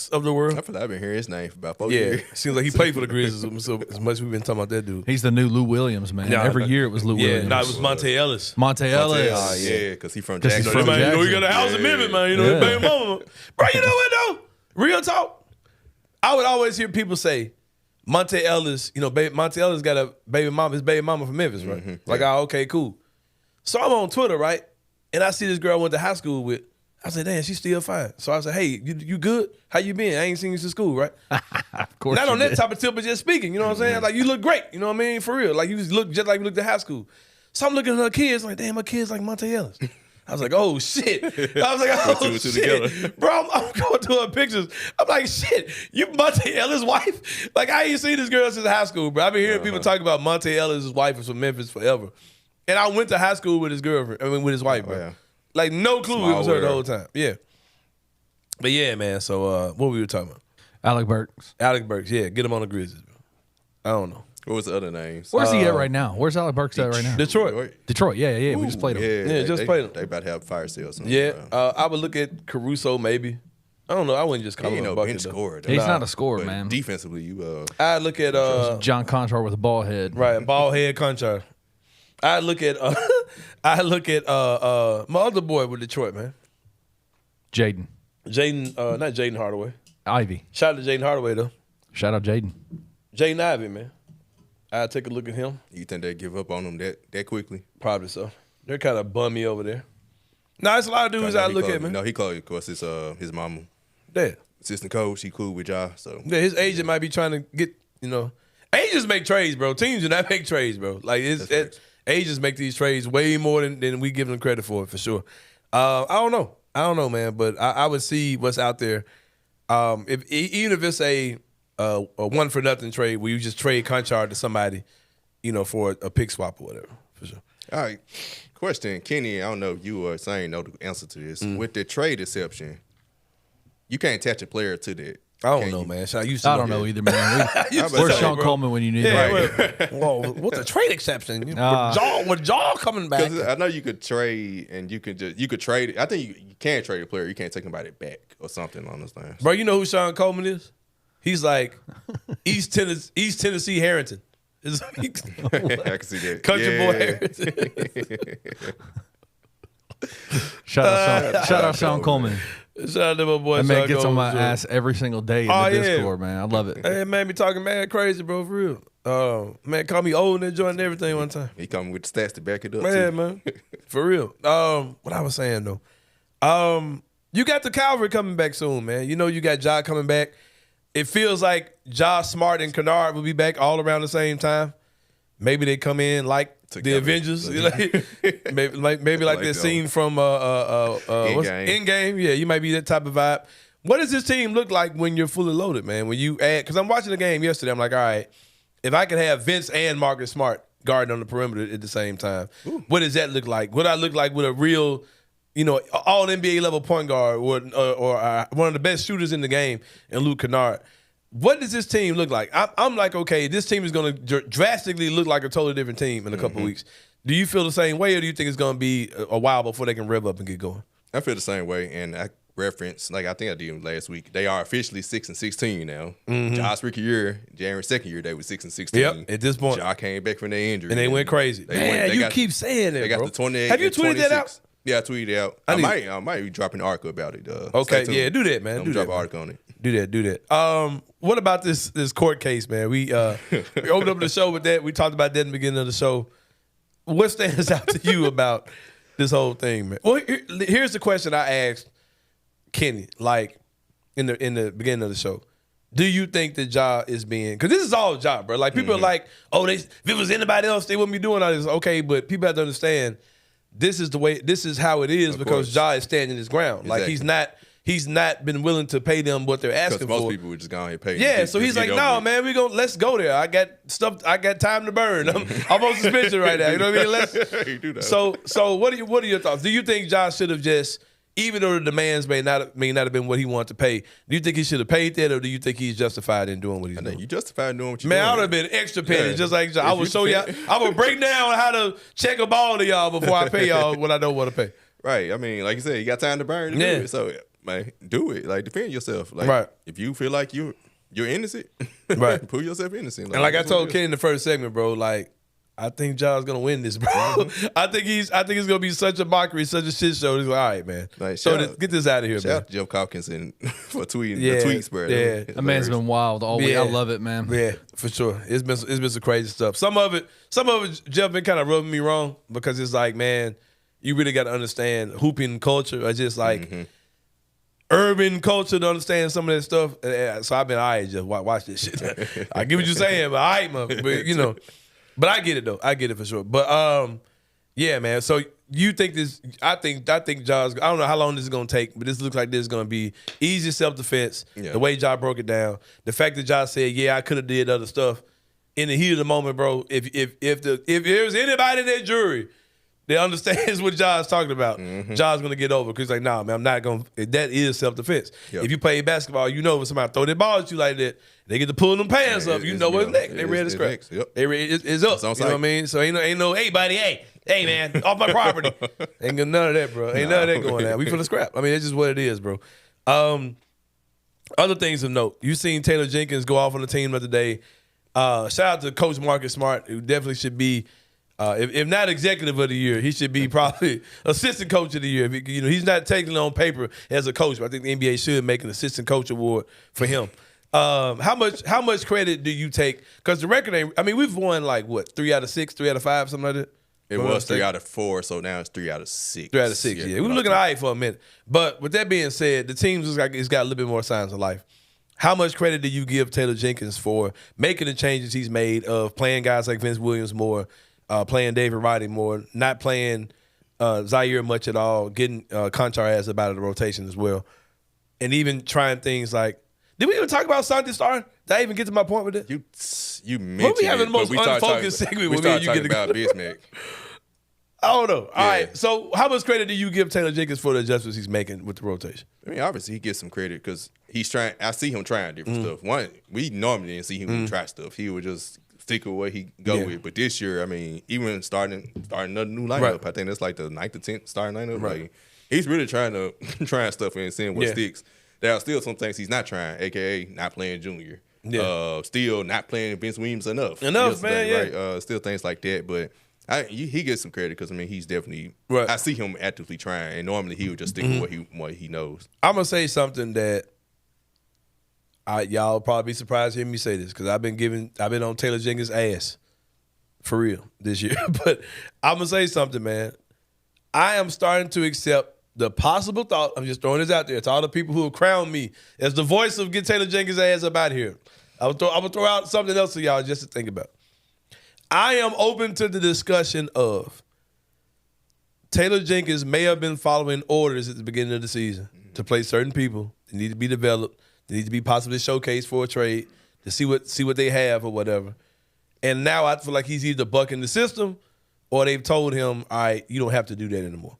of the world. I feel like I've been hearing his name for about 4 years. Seems like he played for the Grizzlies so as much as we've been talking about that dude. He's the new Lou Williams, man. Every year it was Lou Williams. No, it was Monte Ellis. Monte Ellis. Yeah, because he's from 'Cause he's Jackson. from Jackson. You got a house in Memphis, man. His baby mama. Bro, you know what, though? Real talk. I would always hear people say, Monte Ellis, Monte Ellis got a baby mama, his baby mama from Memphis, right? Mm-hmm. Okay, cool. So I'm on Twitter, right? And I see this girl I went to high school with. I said, damn, she's still fine. So I said, hey, you good? How you been? I ain't seen you since school, right? Of course. Not you on that did. type of tip, but just speaking. You know what I'm saying? Like, you look great. You know what I mean? For real. Like, you just look just like you looked at high school. So I'm looking at her kids, like, damn, her kids like Monte Ellis. I was like, oh, shit. I was like, oh, shit. Together. Bro, I'm going through her pictures. I'm like, shit, you Monte Ellis' wife? Like, I ain't seen this girl since high school, bro. I've been hearing people talk about Monte Ellis' wife is from Memphis forever. And I went to high school with his girlfriend, with his wife, bro. Yeah. Like, no clue Small it was her the world. whole time. Yeah. But yeah, man, so what we were talking about? Alec Burks. Alec Burks, yeah, get him on the Grizzlies, bro. I don't know. What was the other names? Where's he at right now? Where's Alec Burks at right now? Detroit. Detroit. Yeah. We just played him. Yeah, just played him. They about to have fire sales. Yeah, I would look at Caruso maybe. I don't know. I wouldn't just call He him ain't a no bucket. bench though. scorer. He's though. not a scorer, But man. defensively, you I look at John Conchar with a ball head. right, ball head Conchar. I look at my other boy with Detroit, man. Jaden. Not Jaden Hardaway. Ivy. Shout out to Jaden Hardaway though. Shout out Jaden. Jaden Ivy, man. I'll take a look at him. You think they give up on him that quickly? Probably so. They're kind of bummy over there. No, it's a lot of dudes I look at, man. No, he called, of course, his mama. Yeah. Assistant coach, he cool with y'all. So Yeah, his agent might be trying to get, agents make trades, bro. Teams do not make trades, bro. Like, agents make these trades way more than we give them credit for sure. I don't know, man, but I would see what's out there. Even if it's a 1-for-nothing trade where you just trade Conchard to somebody, for a pick swap or whatever, for sure. all right. Question, Kenny, I don't know if you or Sain know the answer to this. With the trade exception, you can't attach a player to that. I don't know, man. I don't know either, man. Where's Sean bro. Coleman when you need him? Whoa, what's a trade exception? With Jaw coming back. Because I know you could trade and you could trade. I think you can't trade a player. You can't take somebody back or something on those things. Bro, you know who Sean Coleman is? He's like East Tennessee Harrington. I can see that. Country boy Harrington. Shout out Sean Coleman. Shout out to my boy. That man Sean gets on Coleman, my ass every single day in the Discord, man. I love it. Hey, man, be talking mad crazy, bro, for real. Man, call me old and joint and everything one time. He coming with the stats to back it up. Man, too. man, for real. What I was saying though, you got the Calvary coming back soon, man. You got Ja coming back. It feels like Ja, Smart, and Kennard will be back all around the same time. Maybe they come in like Together. the Avengers, maybe like that scene from Endgame. Yeah, you might be that type of vibe. What does this team look like when you're fully loaded, man? When you add, because I'm watching the game yesterday, I'm like, all right, if I could have Vince and Marcus Smart guarding on the perimeter at the same time, what does that look like? What I look like with a real, all NBA level point guard or one of the best shooters in the game, and Luke Kennard. What does this team look like? I'm like, okay, this team is going to drastically look like a totally different team in a couple of weeks. Do you feel the same way, or do you think it's going to be a while before they can rev up and get going? I feel the same way, and I referenced, I think I did last week. They are officially 6-16 now. Josh's rookie year, January's second year, they were 6-16. Yep, at this point, Ja came back from their injury, and they went crazy. You keep saying that, They got bro. the 28. Have you tweeted that out? Yeah, I tweeted it out. I might be dropping an article about it. Okay, yeah, do that, man. I'm drop an article on it. Do that. What about this court case, man? We opened up the show with that. We talked about that in the beginning of the show. What stands out to you about this whole thing, man? Well, here's the question I asked Kenny, like in the beginning of the show. Do you think that Ja is being, because this is all Ja, bro. Like people are like, if it was anybody else, they wouldn't be doing all this. Okay, but people have to understand this is how it is, because Ja is standing his ground. Exactly. Like he's not been willing to pay them what they're asking for. Most people would just go ahead and pay. Yeah, so he's like, no, man, let's go there. I got time to burn. I'm on suspension right now. You know what I mean? You do that. So what are your thoughts? Do you think Ja should have just, even though the demands may not have been what he wanted to pay, do you think he should have paid that, or do you think he's justified in doing what he's doing? You justified doing what you're doing. doing. I would have been extra petty, just like Ja. I would show y'all. I would break down how to check a ball to y'all before I pay y'all what I don't want to pay. Right. I mean, like you said, you got time to burn. Do it. So, man, do it. Like, defend yourself. Like, right. If you feel like you're innocent, right, prove yourself innocent. And like I told Kenny in the first segment, bro, like, I think Ja's gonna win this, bro. I think it's gonna be such a mockery, such a shit show. He's like, all right, man. Like, get this out of here, shout man. Out to Jeff Calkins for tweeting the tweets, bro. Yeah, that man's been wild all week. I love it, man. Yeah, for sure. It's been some crazy stuff. Some of it, Jeff been kind of rubbing me wrong, because it's like, man, you really got to understand hooping culture, or just like urban culture to understand some of that stuff. So I've been, all right, Jeff, watch this shit. I get what you're saying, but all right, man. But but I get it though. I get it for sure. But yeah, man. So you think this? I think Ja's. I don't know how long this is gonna take, but this looks like this is gonna be easy self-defense. Yeah. The way Ja broke it down, the fact that Ja said, "Yeah, I could have did other stuff," in the heat of the moment, bro. If there's anybody in that jury that understands what Ja's talking about, Ja's gonna get over, because he's like, nah, man, I'm not gonna. That is self-defense. Yep. If you play basketball, when somebody throw their ball at you like that, they get to pull them pants up. What's next. They ready to scrap. Yep. They ready. It's up. You know what I mean? So ain't no, hey buddy, hey man, off my property. Ain't got none of that, bro. Ain't none of that going on. We finna scrap. I mean, it's just what it is, bro. Other things of note. You seen Taylor Jenkins go off on the team the other day. Shout out to Coach Marcus Smart, who definitely should be, if not executive of the year, he should be probably assistant coach of the year. You know, he's not taking it on paper as a coach, but I think the NBA should make an assistant coach award for him. How much credit do you take? Because the record ain't. I mean, we've won like what, 3 out of 6, 3 out of 5, something like that. It was 3 out of 4, so now it's 3 out of 6. 3 out of 6. Yeah, we were looking all right for a minute. But with that being said, the team it's got a little bit more signs of life. How much credit do you give Taylor Jenkins for making the changes he's made of playing guys like Vince Williams more, playing David Roddy more, not playing Zaire much at all, getting Conchar about of the rotation as well, and even trying things like. Did we even talk about Santi starting? Did I even get to my point with it? You mentioned we having the most unfocused segment with me and you get about Bismack. I don't know. All right. So how much credit do you give Taylor Jenkins for the adjustments he's making with the rotation? I mean, obviously he gets some credit because he's trying. I see him trying different stuff. One, we normally didn't see him try stuff. He would just stick with what he go with. But this year, I mean, even starting another new lineup, Right. I think that's like the 9th or 10th starting lineup. Right. Like, he's really trying stuff and seeing what sticks. There are still some things he's not trying, a.k.a. not playing junior. Yeah. Still not playing Vince Williams enough. Man, right? Still things like that. But he gets some credit because, I mean, he's definitely right. I see him actively trying. And normally he would just stick with what he knows. I'm going to say something that y'all probably be surprised to hear me say this because I've been on Taylor Jenkins' ass for real this year. But I'm going to say something, man. I am starting to accept the possible thought, I'm just throwing this out there to all the people who have crowned me as the voice of get Taylor Jenkins' ass up out here. I'm going to throw out something else to y'all just to think about. I am open to the discussion of Taylor Jenkins may have been following orders at the beginning of the season to play certain people. They need to be developed. They need to be possibly showcased for a trade to see what they have or whatever. And now I feel like he's either bucking the system or they've told him, all right, you don't have to do that anymore.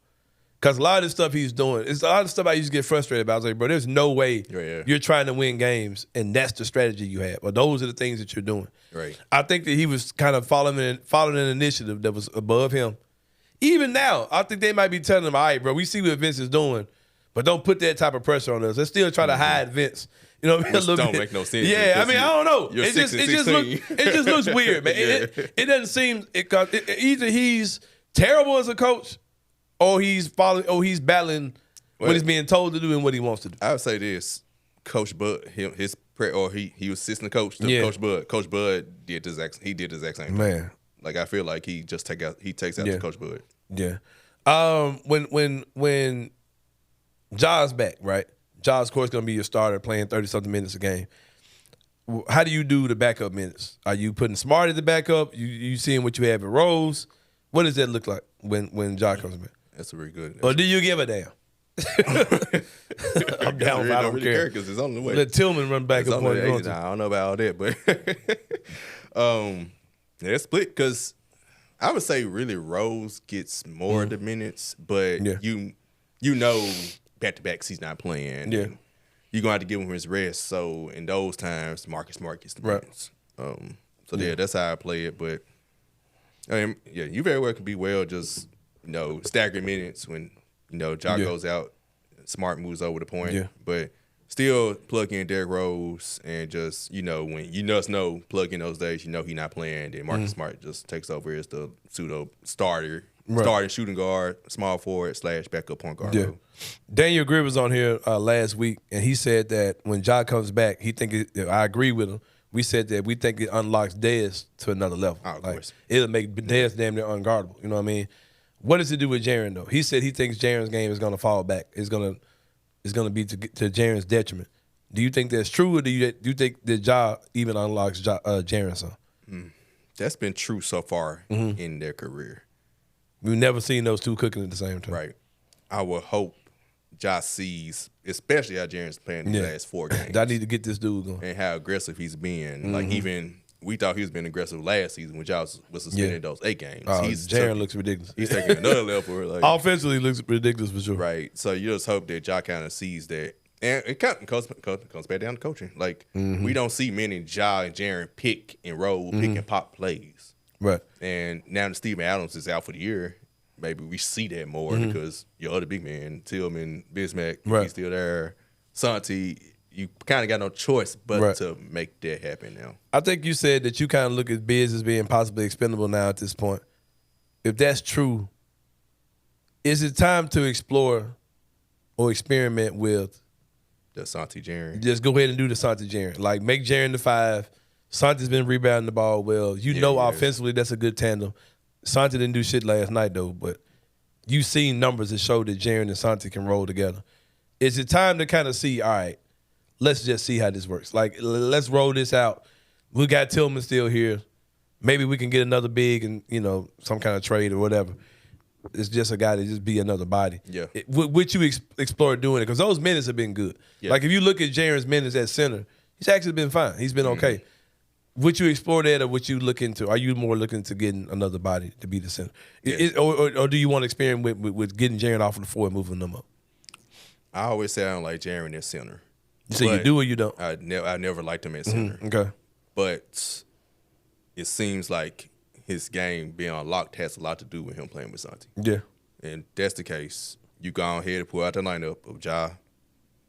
Because a lot of the stuff he's doing, it's a lot of stuff I used to get frustrated about. I was like, bro, there's no way you're trying to win games and that's the strategy you have. Or those are the things that you're doing. Right. I think that he was kind of following an initiative that was above him. Even now, I think they might be telling him, all right, bro, we see what Vince is doing, but don't put that type of pressure on us. Let's still try to hide Vince. You know what I mean? Which don't make no sense. Yeah, I mean, I don't know. It just looks weird, man. It doesn't seem either he's terrible as a coach or he's battling what he's being told to do and what he wants to do. I would say this: Coach Bud, he was assistant coach to Coach Bud. Coach Bud did the exact same thing. Man. Like I feel like he takes out to Coach Bud. Yeah. When Ja's back, right? Ja's, of course, going to be your starter playing 30-something minutes a game. How do you do the backup minutes? Are you putting Smart at the backup? You seeing what you have at Rose? What does that look like when Ja comes back? That's very good. Or do you give a damn? I'm down if I don't care. Because it's on the way. Let Tillman run back up. I don't know about all that, but it's split because I would say really Rose gets more of the minutes, but you know back-to-backs he's not playing. Yeah. You're going to have to give him his rest. So in those times, Marcus Smart gets the minutes. That's how I play it. But I mean, you very well could be just staggered minutes when Ja goes out, Smart moves over the point. Yeah. But still plug in Derrick Rose and just when you just know plug in those days he's not playing. Then Marcus Smart just takes over as the pseudo starter. Right. Starting shooting guard, small forward / backup point guard. Yeah. Daniel Greer was on here last week, and he said that when Ja comes back, I agree with him. We said that we think it unlocks Dez to another level. Oh, of course. It'll make Dez damn near unguardable. You know what I mean? What does it do with Jaren, though? He said he thinks Jaren's game is going to fall back. It's going to be to Jaren's detriment. Do you think that's true, or do you think that Ja even unlocks Jaren some? That's been true so far in their career. We've never seen those two cooking at the same time. Right. I would hope Ja sees, especially how Jaren's playing the last 4 games. I need to get this dude going. And how aggressive he's been. Like even we thought he was being aggressive last season when Ja was suspended those 8 games. Jaren looks ridiculous. He's taking another level. Like, offensively, looks ridiculous for sure. Right. So you just hope that Ja kind of sees that. And it kind of comes back down to coaching. Like we don't see many Ja and Jaren pick and roll, pick and pop plays. Right. And now that Steven Adams is out for the year, maybe we see that more because your other big man, Tillman, Bismack, he's still there. Santi, you kind of got no choice but to make that happen now. I think you said that you kind of look at Biz as being possibly expendable now at this point. If that's true, is it time to explore or experiment with the Santi Jaren? Just go ahead and do the Santi Jaren. Like, make Jaren the 5. Santi's been rebounding the ball well. Offensively, that's a good tandem. Santi didn't do shit last night, though, but you've seen numbers that show that Jaren and Santi can roll together. Is it time to kind of see, all right, let's just see how this works. Like, let's roll this out. We got Tillman still here. Maybe we can get another big and, some kind of trade or whatever. It's just a guy to just be another body. Yeah. Would you explore doing it? Because those minutes have been good. Yeah. Like, if you look at Jaren's minutes at center, he's actually been fine. He's been okay. Would you explore that, or would you look into? Are you more looking to getting another body to be the center, or do you want to experiment with getting Jaren off of the 4 and moving them up? I always say I don't like Jaren at center. So you do or you don't? I never liked him at center. Okay, but it seems like his game being unlocked has a lot to do with him playing with Santi. Yeah, and that's the case. You go ahead and pull out the lineup of Ja,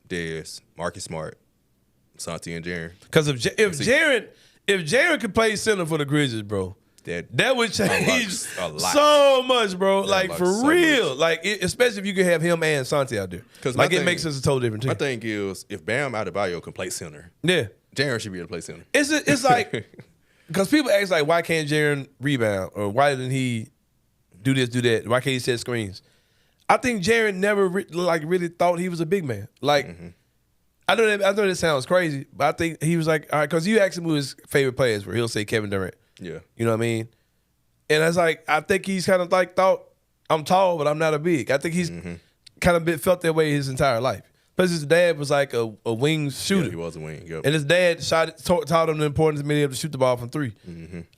Dez, Marcus Smart, Santi, and Jaren. Because if Jaren could play center for the Grizzlies, bro, that would change so much, bro. Like, for real. Like, especially if you could have him and Santi out there. Because it makes us a totally different team. My thing is, if Bam Adebayo can play center, Jaren should be able to play center. It's like, because people ask, like, why can't Jaren rebound? Or why didn't he do this, do that? Why can't he set screens? I think Jaren never really thought he was a big man. Like, I know that sounds crazy, but I think he was like, all right, because you ask him who his favorite players were, he'll say Kevin Durant. Yeah. You know what I mean? And it's like, I think he's kind of like thought, I'm tall, but I'm not a big. I think he's kind of felt that way his entire life. Plus, his dad was like a wing shooter. Yeah, he was a wing, yep. And his dad taught him the importance of being able to shoot the ball from 3.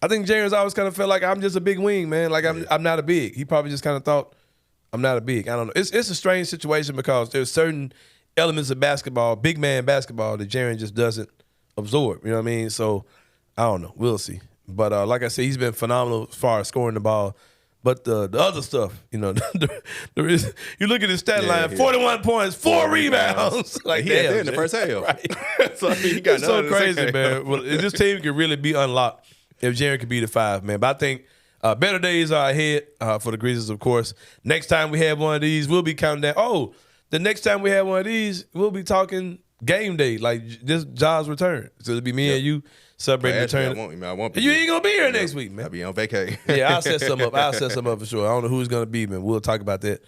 I think Jaren's always kind of felt like, I'm just a big wing, man. Like, I'm not a big. He probably just kind of thought, I'm not a big. I don't know. It's a strange situation because there's certain elements of basketball, big man basketball, that Jaren just doesn't absorb. You know what I mean? So, I don't know. We'll see. But like I said, he's been phenomenal as far as scoring the ball. But the other stuff, you look at his stat line, 41 points, 4 rebounds. Like, he had that in the first half. Right. So he got it's so crazy, man. Well, this team could really be unlocked if Jaren could be the 5, man. But I think better days are ahead for the Grizzlies, of course. Next time we have one of these, we'll be counting down. Oh, the next time we have one of these, we'll be talking game day, like this Ja's return. So it'll be me and you celebrating the return. I won't be. You ain't gonna be here next week, man. I'll be on vacation. Yeah, I'll set some up. For sure. I don't know who it's gonna be, man. We'll talk about that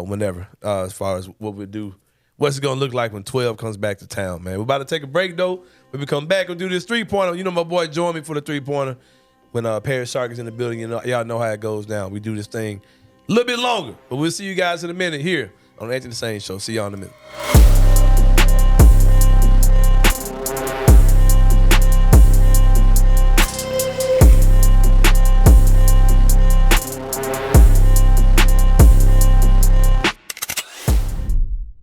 whenever. As far as what we do, what's it gonna look like when 12 comes back to town, man. We're about to take a break though. When we come back, we'll do this 3-pointer. You know, my boy joined me for the 3-pointer when Parish Sharkey's in the building. Y'all know how it goes down. We do this thing a little bit longer, but we'll see you guys in a minute here on the Anthony Sain Show. See y'all in a minute.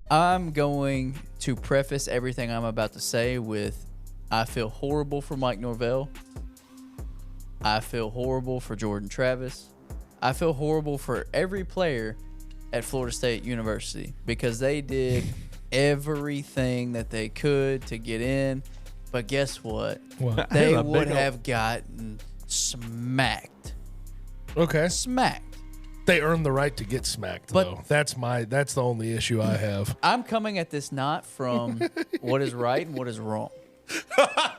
I'm going to preface everything I'm about to say with, I feel horrible for Mike Norvell. I feel horrible for Jordan Travis. I feel horrible for every player at Florida State University because they did everything that they could to get in. But guess what? They would have gotten smacked. Okay. Smacked. They earned the right to get smacked, But- though. That's the only issue I have. I'm coming at this not from what is right and what is wrong.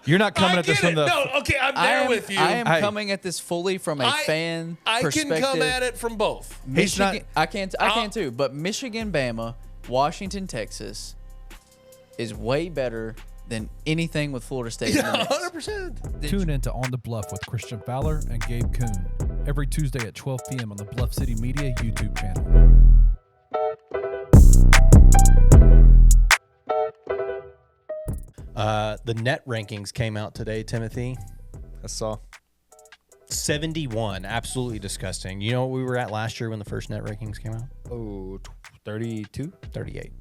You're not coming at this from the. No, okay, I'm there with you. I am coming at this fully from a fan I perspective. can come at it from both. Michigan, I can too. But Michigan, Bama, Washington, Texas is way better than anything with Florida State. Yeah, 100%. Tune in to On the Bluff with Christian Fowler and Gabe Kuhn every Tuesday at 12 p.m. on the Bluff City Media YouTube channel. The net rankings came out today, Timothy. I saw. 71. Absolutely disgusting. You know what we were at last year when the first net rankings came out? Oh, 32? 38.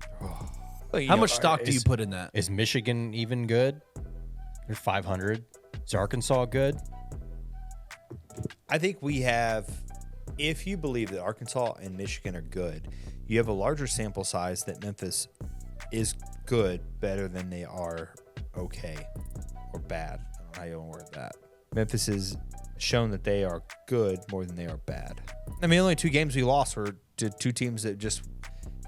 How much stock do you put in that? Is Michigan even good? They're 500. Is Arkansas good? I think we have, if you believe that Arkansas and Michigan are good, you have a larger sample size that Memphis is good better than they are okay or bad. I don't know how you want to word that. Memphis has shown that they are good more than they are bad. I mean, the only 2 games we lost were to 2 teams that just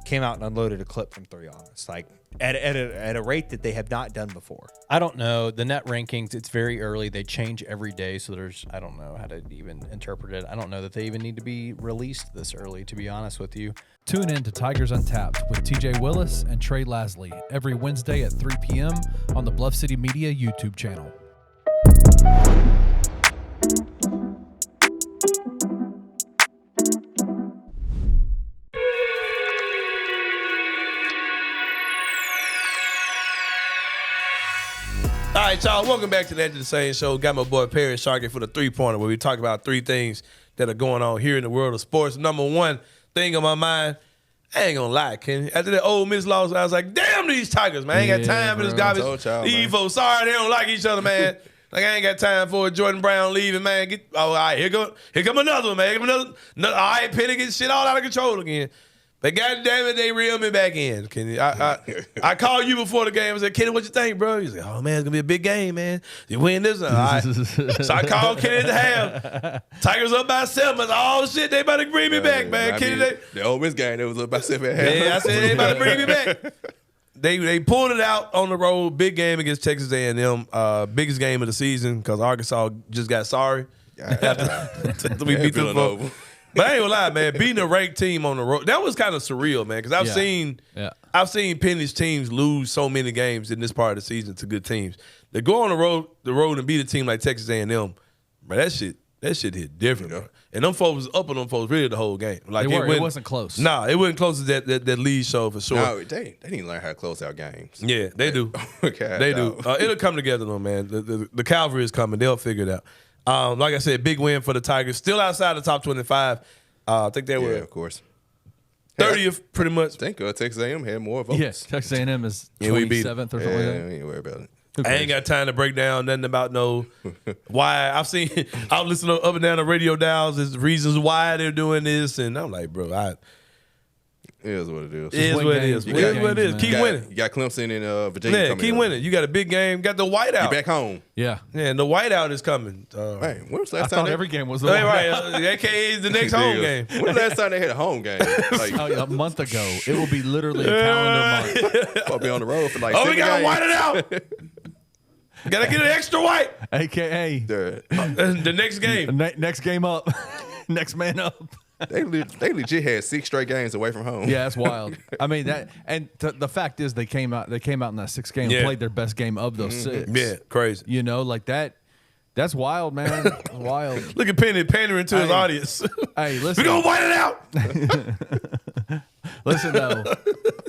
came out and unloaded a clip from 3 on us, like at a rate that they have not done before. I don't know. The net rankings, it's very early. They change every day, so I don't know how to even interpret it. I don't know that they even need to be released this early, to be honest with you. Tune in to Tigers Untapped with TJ Willis and Trey Lasley every Wednesday at 3 p.m. on the Bluff City Media YouTube channel. All right, y'all, welcome back to the Anthony Sain Show. Got my boy Parish Sharkey for the 3-pointer, where we talk about 3 things that are going on here in the world of sports. Number 1 thing on my mind, I ain't gonna lie, Kenny. After that Ole Miss loss, I was like, damn these Tigers, man. I ain't got time for this garbage. Evo, sorry, they don't like each other, man. Like, I ain't got time for it. Jordan Brown leaving, man. All right, here come another one, man. Here come another. All right, Penny gets shit all out of control again. But goddamn it, they reel me back in, Kenny. I called you before the game. I said, Kenny, what you think, bro? He's like, oh, man, it's going to be a big game, man. You win this one. All right. So I called Kenny at the half. Tigers up by 7. I said, oh, shit, they about to bring me back, man. Kenny, the Ole Miss game, they was up by 7 at half. Yeah, I said, they about to bring me back. They pulled it out on the road. Big game against Texas A&M. Biggest game of the season because Arkansas just got sorry. After we beat them over. But I ain't gonna lie, man. Beating a ranked team on the road, that was kind of surreal, man. Because I've seen Penny's teams lose so many games in this part of the season to good teams. They go on the road and beat a team like Texas A&M, but that shit hit different, bro. And them folks was up on them folks really the whole game. Like it wasn't close. Nah, it wasn't close as that lead show for sure. No, they need to learn how to close out games. Yeah, they do. Okay, they do. It'll come together though, man. The cavalry is coming. They'll figure it out. Like I said, big win for the Tigers. Still outside the top 25. I think they were, of course, 30th, pretty much. I think Texas A&M had more votes. Yes, Texas A&M is 27th or something like that. I ain't worried about it. I ain't got time to break down nothing about why. I was listening up and down the radio dials. There's reasons why they're doing this, and I'm like, bro, it is what it is. It is what it is. It is what it is. Keep winning. You got Clemson and Virginia coming. Keep winning. You got a big game. Got the whiteout. You back home. Yeah. Yeah, and the whiteout is coming. Hey, when was the last I time thought every game was the whiteout. Right. AKA the next home game. When was the last time they had a home game? Like, a month ago. It will be literally a calendar month. I'll be on the road for like. We gotta white it out. Gotta get an extra white. AKA the next game. Next game up. Next man up. They legit had 6 straight games away from home. Yeah, that's wild. I mean that, and the fact is they came out in that 6th game and played their best game of those 6. Yeah, crazy. You know, like that. That's wild, man. Wild. Look at Penny pandering to his audience. Hey, listen. We're gonna white it out. Listen though,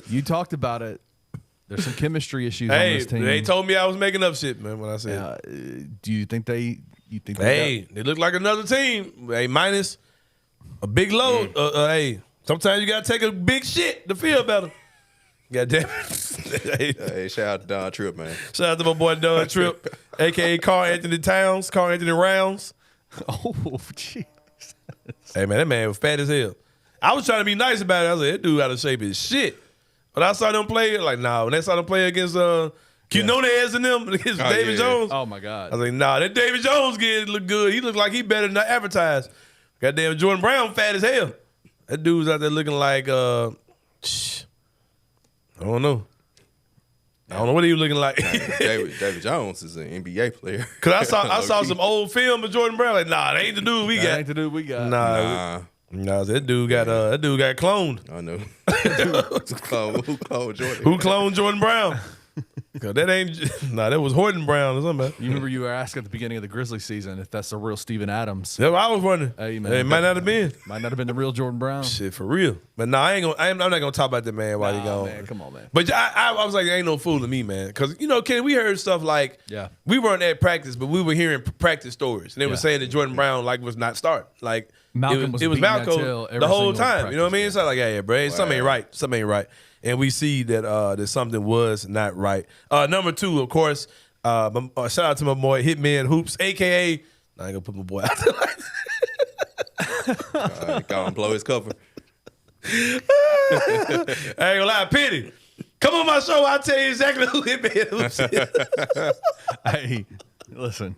you talked about it. There's some chemistry issues on this team. They told me I was making up shit, man, when I said. Do you think they? They look like another team. Hey, minus a big load. Hey, sometimes you gotta take a big shit to feel better. God damn it. Hey, shout out to Don Tripp, man. Shout out to my boy Don Tripp, a.k.a. Carl Anthony Rounds. Oh, jeez. Hey, man, that man was fat as hell. I was trying to be nice about it. I was like, that dude out of shape as shit. But I saw them play, like, nah. When I saw them play against Quinones and them, against David Jones. Oh, my God. I was like, nah, that David Jones kid look good. He look like he better than advertised. Goddamn Jordan Brown fat as hell. That dude's out there looking like, I don't know. I don't know what he was looking like. David Jones is an NBA player. Cause I saw some old film of Jordan Brown. Like, nah, that ain't the dude we got. That ain't the dude we got. Nah, that dude got cloned. I know. Who cloned Jordan? Who cloned Jordan Brown? Cause that ain't that was Horton Brown or something. You remember you were asked at the beginning of the Grizzlies season if that's the real Steven Adams. Yeah, I was wondering. Hey, man, it might not have been. Might not have been the real Jordan Brown. Shit, for real. But no, I'm not gonna talk about that man while he gone. Man, come on, man. But I was like, ain't no fooling me, man. Cause Ken, we heard stuff like, we weren't at practice, but we were hearing practice stories, and they were saying that Jordan Brown was not starting. Like Malcolm it was Malcolm the whole time. You know what I mean? It's like, yeah, bro, something ain't right. Something ain't right. And we see that something was not right. Number 2, of course, shout out to my boy Hitman Hoops, a.k.a. I ain't gonna put my boy out there. Go and blow his cover. I ain't gonna lie, Penny. Come on my show. I'll tell you exactly who Hitman is. Hey, listen.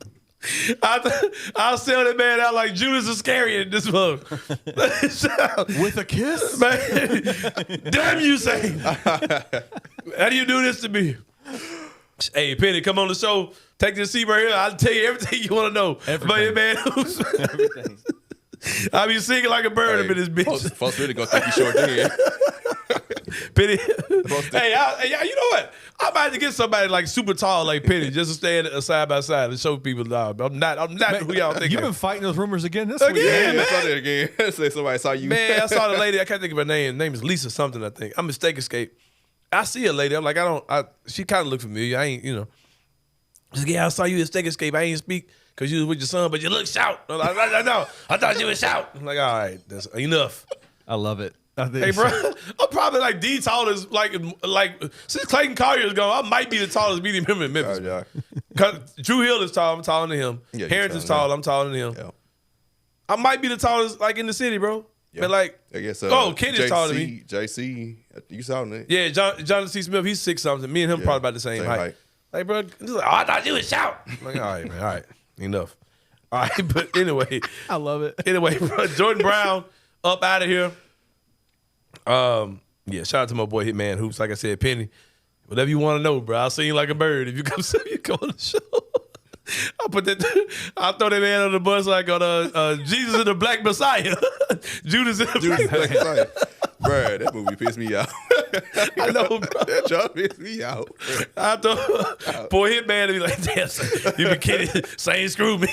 I'll sell that man out like Judas Iscariot this month. With a kiss? Man, damn you, Sain. How do you do this to me? Hey, Penny, come on the show. Take this seat right here. I'll tell you everything you want to know about your man. Everything. I'll be singing like a bird up in this bitch. Folks really gonna think you short then. Penny. Hey, you know what? I might have to get somebody like super tall like Penny just to stand side by side and show people. Nah, I'm not man, who y'all think. You've been fighting those rumors again this week. Man. I saw that again. Say somebody saw you. Man, I saw the lady. I can't think of her name. Her name is Lisa something, I think. I'm Mistake Escape. I see a lady. I'm like, she kind of look familiar. I ain't, She's like, yeah, I saw you at Steak Escape. I ain't speak because you was with your son, but you look shout. I'm like, no, I thought you was shout. I'm like, all right, that's enough. I love it. Hey, bro, I'm probably like the tallest, like since Clayton Collier's gone, I might be the tallest medium member in Memphis. Yeah. Cause Drew Hill is tall, I'm taller than him. Yeah, Harrington's tall, I'm taller than him. Yeah. I might be the tallest, like in the city, bro. Yeah. But like, I guess. Kenny's taller than me. JC, you saw him. Yeah, Jonathan C. Smith, he's 6 something. Me and him probably about the same height. Like, bro, he's like, I thought you would shout. I'm like, all right, man, all right, enough. All right, but anyway, I love it. Anyway, bro, Jordan Brown up out of here. Yeah, shout out to my boy Hitman Hoops. Like I said, Penny, whatever you want to know, bro. I'll sing you like a bird if you come on the show. I'll throw that man on the bus like on Jesus and the Black Messiah. Judas and the Black Messiah. Bro, that movie pissed me out. I know, bro. That job pissed me out. I thought, boy, Hitman to be like, damn, son, you been kidding. Sain screw me.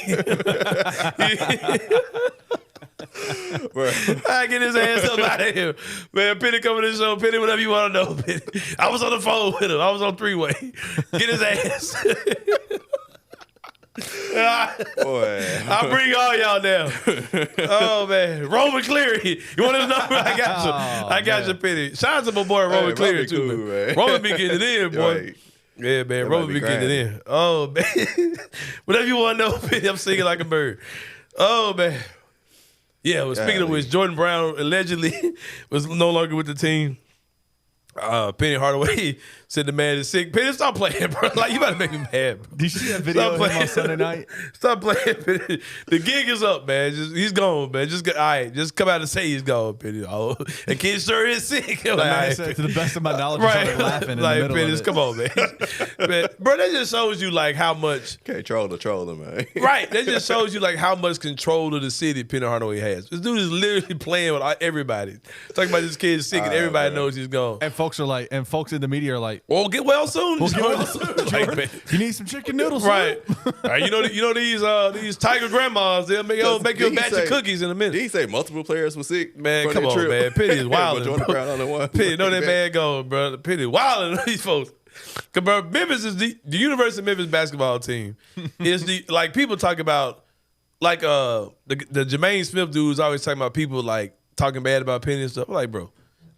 Bro. I get his ass up out of here. Man, Penny coming to the show. Penny, whatever you want to know, Penny. I was on the phone with him. I was on 3-way. Get his ass. Boy. I'll bring all y'all down. Oh, man. Roman Cleary. You want his number? I got you. I got you, Penny. Shout out to my boy Roman Cleary, too, cool, man. Roman be getting it in, boy. Right. Yeah, man. That Roman might be be getting it in. Oh, man. Whatever you want to know, Penny, I'm singing like a bird. Oh, man. Yeah, well, speaking of which, Jordan Brown allegedly was no longer with the team. Penny Hardaway said the man is sick. Penny, stop playing, bro. Like, you about to make me mad, bro. Did you see that video of him on Sunday night? Stop playing, Penny. The gig is up, man. He's gone, man. All right, just come out and say he's gone, Penny. Oh, the kid sure is sick. The man said, to the best of my knowledge, he started laughing in the middle Penny, of it. come on, man. Man. Bro, that just shows you, like, how much. Can't troll the troller, man. Right. That just shows you, like, how much control of the city Penny Hardaway has. This dude is literally playing with everybody. Talking about this kid's sick and everybody knows he's gone. And folks in the media are like, well, get well soon. Like, you need some chicken noodles, right? You know these tiger grandmas. They'll make you a batch of cookies in a minute. Did he say multiple players were sick? Man, come on, man. Penny is wilding. Jordan Brown on the one. Penny, know that man going, bro. Penny wilding these folks. Cause bro, Memphis is the University of Memphis basketball team. Is the like people talk about like the Jermaine Smith dudes always talking about people like talking bad about Penny and stuff. I'm like, bro,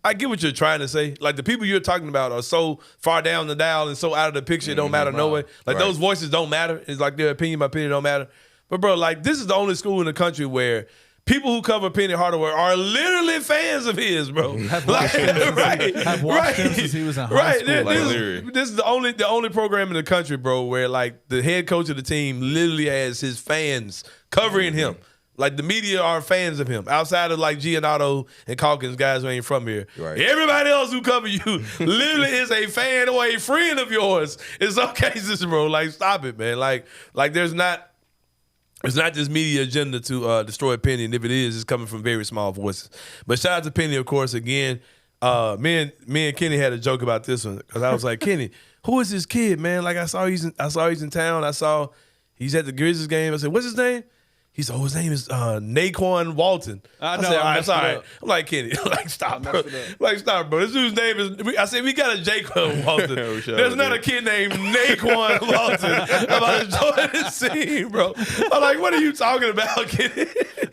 I get what you're trying to say. Like, the people you're talking about are so far down the dial and so out of the picture, it don't matter no way. Like, those voices don't matter. It's like their opinion, my opinion don't matter. But, bro, like, this is the only school in the country where people who cover Penny Hardaway are literally fans of his, bro. Have watched him since he was in high school. This is the only program in the country, bro, where, like, the head coach of the team literally has his fans covering him. Like, the media are fans of him. Outside of, like, Giannato and Calkins, guys who ain't from here. Right. Everybody else who cover you literally is a fan or a friend of yours in some cases, bro. Like, stop it, man. Like there's not... It's not this media agenda to destroy Penny, and if it is, it's coming from very small voices. But shout out to Penny, of course, again. Me and Kenny had a joke about this one, because I was like, Kenny, who is this kid, man? Like, I saw he's in town. I saw he's at the Grizzlies game. I said, what's his name? He said, his name is Nae'Qwan Walton. I said, all right, it's all right. I'm like, Kenny, like, stop, bro. Like, stop, bro. This dude's name is, I said, we got a Jaquan Walton. There's not a kid named Nae'Qwan Walton about to join this team, bro. I'm like, what are you talking about, Kenny?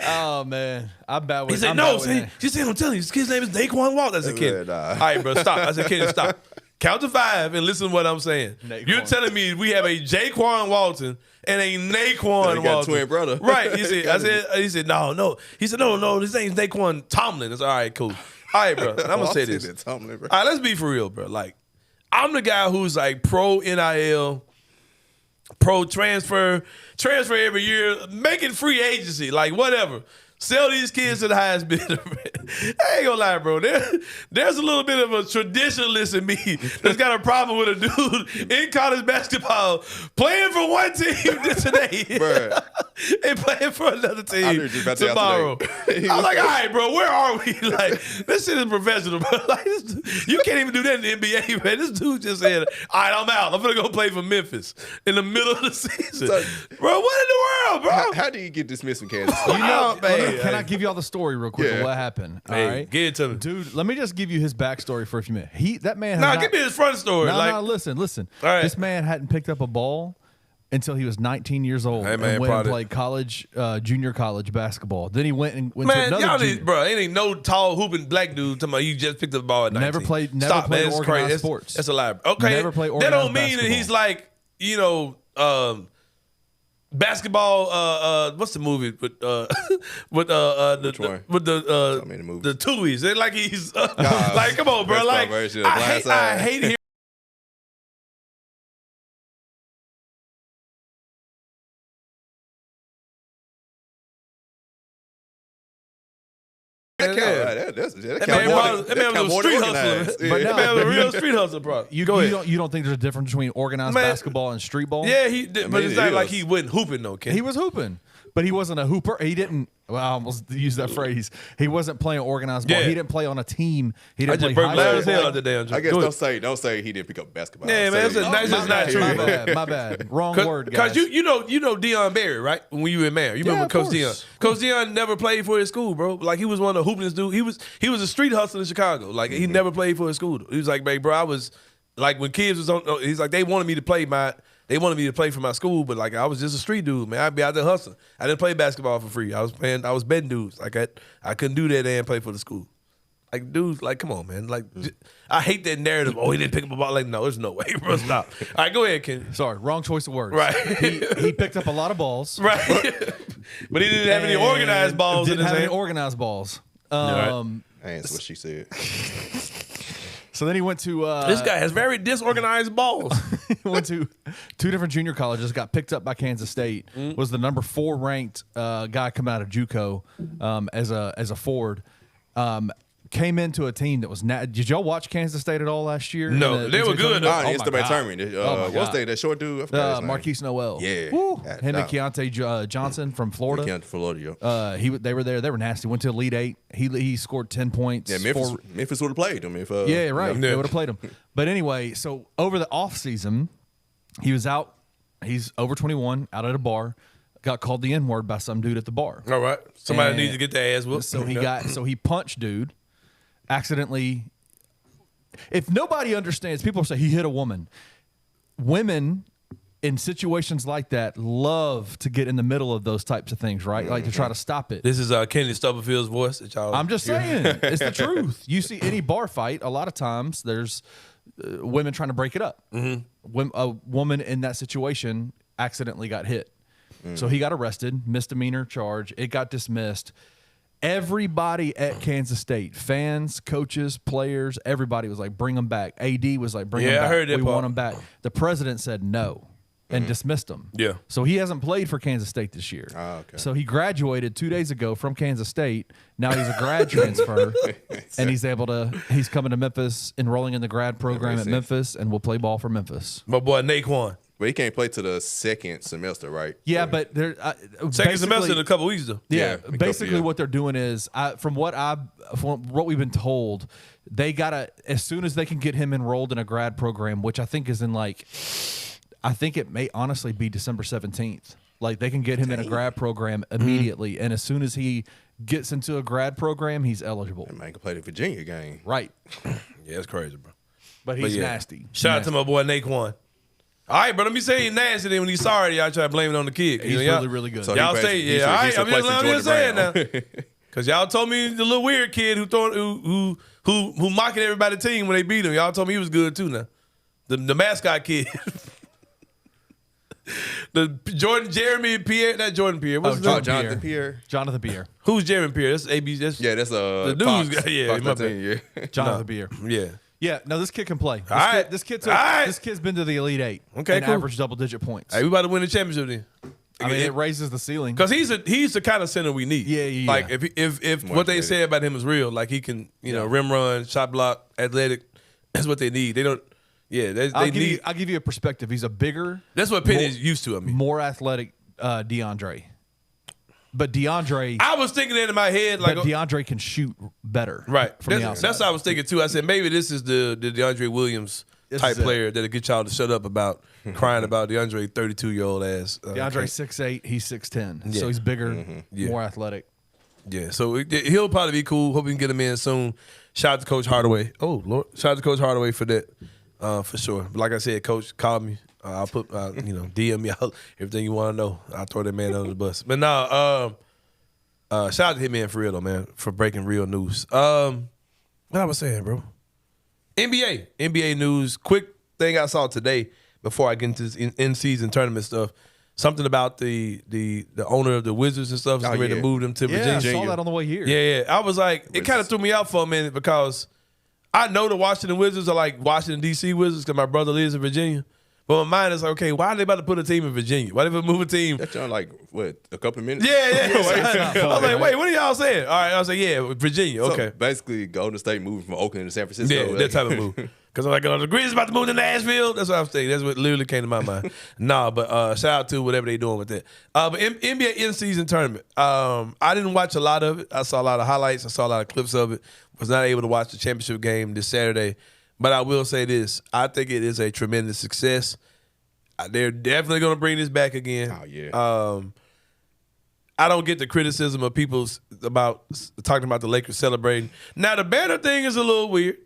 Oh, man. I'm bad with He said, no, she said, I'm telling you, this kid's name is Nae'Qwan Walton. I said, Kenny, all right, bro, stop. I said, Kenny, stop. Count to 5 and listen to what I'm saying. Nae'Qwan. You're telling me we have a Jaquan Walton and a Nae'Qwan Walton. Twin brother. Right. He said, no. He said, no, his name's Nae'Qwan Tomlin. It's all right, cool. All right, bro. I'm going to say this. Tomlin, bro. All right, let's be for real, bro. Like, I'm the guy who's like pro NIL, pro transfer every year, making free agency, like whatever. Sell these kids to the highest bidder. I ain't gonna lie, bro. There's a little bit of a traditionalist in me that's got a problem with a dude in college basketball playing for one team today and playing for another team tomorrow. I'm like, all right, bro, where are we? Like, this shit is professional, bro. Like, you can't even do that in the NBA, man. This dude just said, all right, I'm out. I'm gonna go play for Memphis in the middle of the season. So, bro, what in the world, bro? How do you get dismissed from Kansas State? Man. Can I give y'all the story real quick of what happened? All right, get it to me, dude. Let me just give you his backstory for a few minutes. That man. Give me his front story. No, listen. All right. This man hadn't picked up a ball until he was 19 years old and went and played college, junior college basketball. Then he went to another. Bro, ain't no tall hooping black dude talking about you just picked up the ball at 19. Never played organized sports. That's a lie. Okay, never played organized that don't mean basketball. that he's like basketball. What's the movie with the Tuies? They're like he's like, come on, bro. Like I hate him. That man was a street hustler. But that man was a real street hustler, bro. You don't think there's a difference between organized basketball and street ball? Yeah, but it's not like he wasn't hooping though, Ken. He was hooping, but he wasn't a hooper. He didn't. Well, I almost used that phrase. He wasn't playing organized ball. He didn't play on a team. He didn't play high school. I guess don't say he didn't pick up basketball. Yeah, man, that's not true. My bad. Wrong word, guys. Because you know Deion Berry, right? When you were in Maryland, you remember Coach Deion. Coach Deion never played for his school, bro. Like he was one of the hoopingest dudes. He was a street hustler in Chicago. Like he never played for his school. He was like, bro, I was like when kids was on. He's like they wanted me to play for my school, but like I was just a street dude, man. I'd be out there hustling. I didn't play basketball for free. I was betting dudes. Like I couldn't do that and play for the school. Like dudes, like come on, man. Like I hate that narrative. Oh, he didn't pick up a ball. Like no, there's no way, bro. Stop. All right, go ahead, Kenny. Sorry, wrong choice of words. Right. He picked up a lot of balls. Right. But he didn't have any organized balls. Didn't have any organized balls. That's what she said. So then he went to this guy has very disorganized balls. He went to two different junior colleges, got picked up by Kansas State, was the number 4 ranked guy coming out of JUCO as a forward. Came into a team that was did y'all watch Kansas State at all last year? No, they were good. It's the tournament. What's that short dude? I forgot his name. Marquise Noel. Yeah. Him and Keontae Johnson from Florida. Keontae Florida. They were there. They were nasty. Went to Elite 8. He scored 10 points. Yeah, Memphis would have played him if. Yeah, right. They would have played him. But anyway, so over the offseason, he was out. He's over 21, out at a bar. Got called the N-word by some dude at the bar. All right. Somebody needs to get their ass whooped. So he punched dude. Accidentally, if nobody understands, people say he hit a woman. Women in situations like that love to get in the middle of those types of things, right? Like to try to stop it. This is Kenny Stubberfield's voice that y'all. I'm just saying, it's the truth. You see any bar fight, a lot of times there's women trying to break it up. When a woman in that situation accidentally got hit, so he got arrested, misdemeanor charge. It got dismissed. Everybody at Kansas State, fans, coaches, players, everybody was like, bring them back. AD was like, bring them back. I heard that. We want them back. The president said no and dismissed him. Yeah. So he hasn't played for Kansas State this year. Oh, okay. So he graduated 2 days ago from Kansas State. Now he's a grad transfer, and he's coming to Memphis, enrolling in the grad program at Memphis, and will play ball for Memphis. My boy Nae'Qwan. But he can't play to the second semester, right? Yeah, but they're second semester in a couple weeks though. Yeah, basically what they're doing is, from what we've been told, they gotta, as soon as they can get him enrolled in a grad program, which I think is I think it may honestly be December 17th. Like they can get him in a grad program immediately, and as soon as he gets into a grad program, he's eligible. That man can play the Virginia game, right? Yeah, it's crazy, bro. But he's nasty. Shout out to my boy Nae'Qwan. All right, but let me say he's nasty. Then when he's sorry, y'all try to blame it on the kid. He's really, really good. So y'all say, yeah, all right. I'm just saying now, because y'all told me the little weird kid who mocking everybody's team when they beat him. Y'all told me he was good too. Now, the mascot kid, the Jeremy Pierre, not Jordan Pierre. What's his name? Jonathan Pierre. Jonathan Pierre. Who's Jeremy Pierre? That's AB. That's the news guy. Yeah, Fox 13, Jonathan Pierre. Yeah. Yeah, no, this kid can play. All right. This kid's All this kid's been to the Elite Eight. Okay, and cool. average double-digit points. Hey, we about to win the championship then. I mean, it raises the ceiling. Because he's the kind of center we need. Yeah. Like if what they say about him is real, like he can rim run, shot block, athletic. That's what they need. They don't. Yeah, I'll give you a perspective. He's a bigger. That's what Penny's used to. I mean, more athletic DeAndre. But DeAndre, I was thinking that in my head, like DeAndre can shoot better. Right. From the outside. That's what I was thinking too. I said maybe this is the DeAndre Williams type player that'll get y'all to shut up about crying about DeAndre 32-year-old ass. DeAndre 6'8", he's 6'10", so he's bigger, more athletic. Yeah, so he'll probably be cool. Hope we can get him in soon. Shout out to Coach Hardaway. Oh Lord, shout out to Coach Hardaway for that, for sure. But like I said, Coach called me. I'll put DM me out everything you want to know. I'll throw that man under the bus. But now, shout out to Hitman for real though, man, for breaking real news. What I was saying, bro. NBA news. Quick thing I saw today before I get into this in-season tournament stuff. Something about the owner of the Wizards and stuff is ready to move them to Virginia. Yeah, I saw that on the way here. Yeah. I was like, it kind of threw me out for a minute because I know the Washington Wizards are like Washington, D.C. Wizards because my brother lives in Virginia. But my mind is like, okay, why are they about to put a team in Virginia? Why they move a team? That's on like, what, a couple of minutes? Yeah. I was like, wait, what are y'all saying? All right, I was like, yeah, Virginia, okay. So basically, Golden State moving from Oakland to San Francisco. Yeah, that type of move. Because I'm like, the Grizzlies about to move to Nashville. That's what I was thinking. That's what literally came to my mind. But shout out to whatever they doing with that. But NBA in-season tournament. I didn't watch a lot of it. I saw a lot of highlights. I saw a lot of clips of it. Was not able to watch the championship game this Saturday. But I will say this. I think it is a tremendous success. They're definitely going to bring this back again. Oh, yeah. I don't get the criticism of people about talking about the Lakers celebrating. Now, the banner thing is a little weird.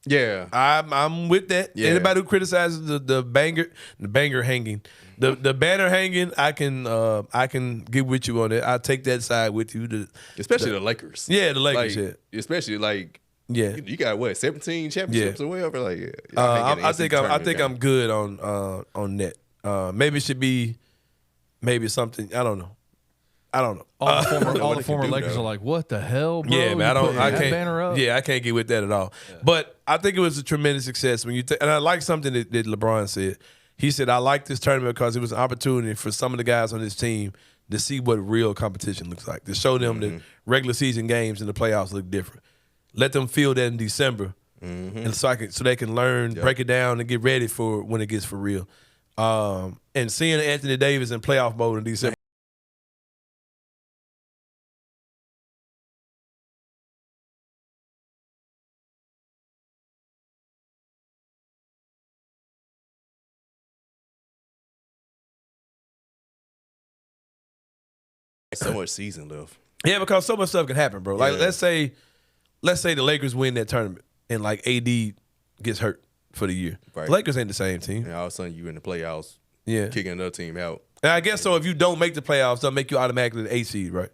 Yeah. I'm with that. Yeah. Anybody who criticizes the banner hanging, the banner hanging, I can get with you on that. I'll take that side with you. Especially the Lakers. Yeah, the Lakers. Like, especially like. Yeah, you got what 17 championships or whatever. Like, I think I'm good on that. Maybe it should be something. I don't know. All the former Lakers are like, what the hell, bro? Yeah, man. I can't. Banner up? Yeah, I can't get with that at all. Yeah. But I think it was a tremendous success when and I like something that LeBron said. He said, I like this tournament because it was an opportunity for some of the guys on this team to see what real competition looks like, to show them that regular season games and the playoffs look different. Let them feel that in December, and so they can learn, break it down, and get ready for when it gets for real. And seeing Anthony Davis in playoff mode in December. So much season left. Yeah, because so much stuff can happen, bro. Like let's say the Lakers win that tournament and like AD gets hurt for the year. Right. The Lakers ain't the same team. And all of a sudden you in the playoffs, kicking another team out. And I guess so. If you don't make the playoffs, they'll make you automatically the 8 seed, right?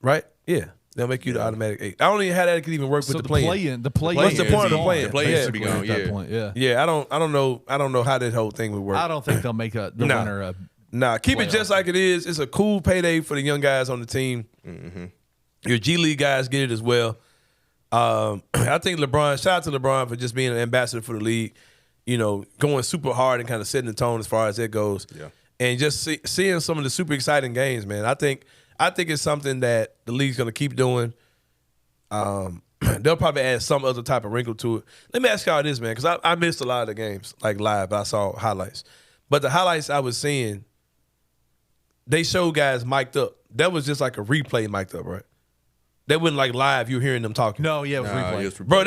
Right? Yeah. They'll make you the automatic 8. I don't even know how that could even work with the play-in. The play-in. What's the point of the play-in? The play-in should be gone. At that point, yeah. Yeah, I don't know how that whole thing would work. I don't think they'll make the winner. Keep it just like it is. It's a cool payday for the young guys on the team. Mm-hmm. Your G League guys get it as well. I think shout out to LeBron for just being an ambassador for the league. Going super hard and kind of setting the tone as far as that goes. Yeah. And just seeing some of the super exciting games, man. I think it's something that the league's going to keep doing. They'll probably add some other type of wrinkle to it. Let me ask y'all this, man, because I missed a lot of the games, like live. I saw highlights. But the highlights I was seeing, they showed guys mic'd up. That was just like a replay mic'd up, right? That wasn't like live. You're hearing them talking. No, yeah, it was replay. Bro,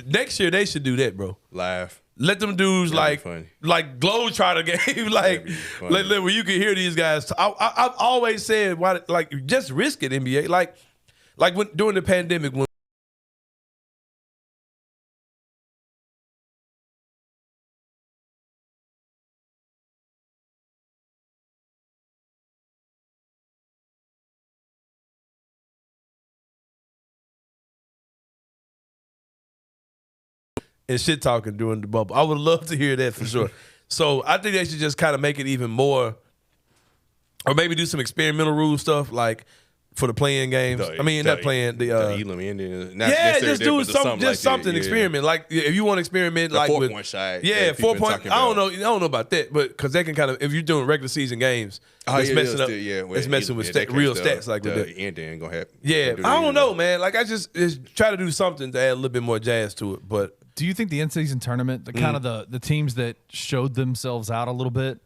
next year they should do that, bro. Live. Let them dudes like Globetrotter game, like where you can hear these guys. I've always said, why, like, just risk it, NBA. Like when during the pandemic when. And shit talking during the bubble. I would love to hear that for sure. So I think they should just kind of make it even more, or maybe do some experimental rule stuff like for the playing games. Not playing the Elam Indians. Yeah, just do something. Experiment. Like if you want to experiment, the like 4-point shot. Yeah, 4 point. I don't know about that, but because they can kind of if you're doing regular season games, it's messing up. It's messing with real stats like with the end ain't gonna happen. Yeah, I don't know, man. Like I just try to do something to add a little bit more jazz to it. But do you think the in-season tournament, the kind of the teams that showed themselves out a little bit,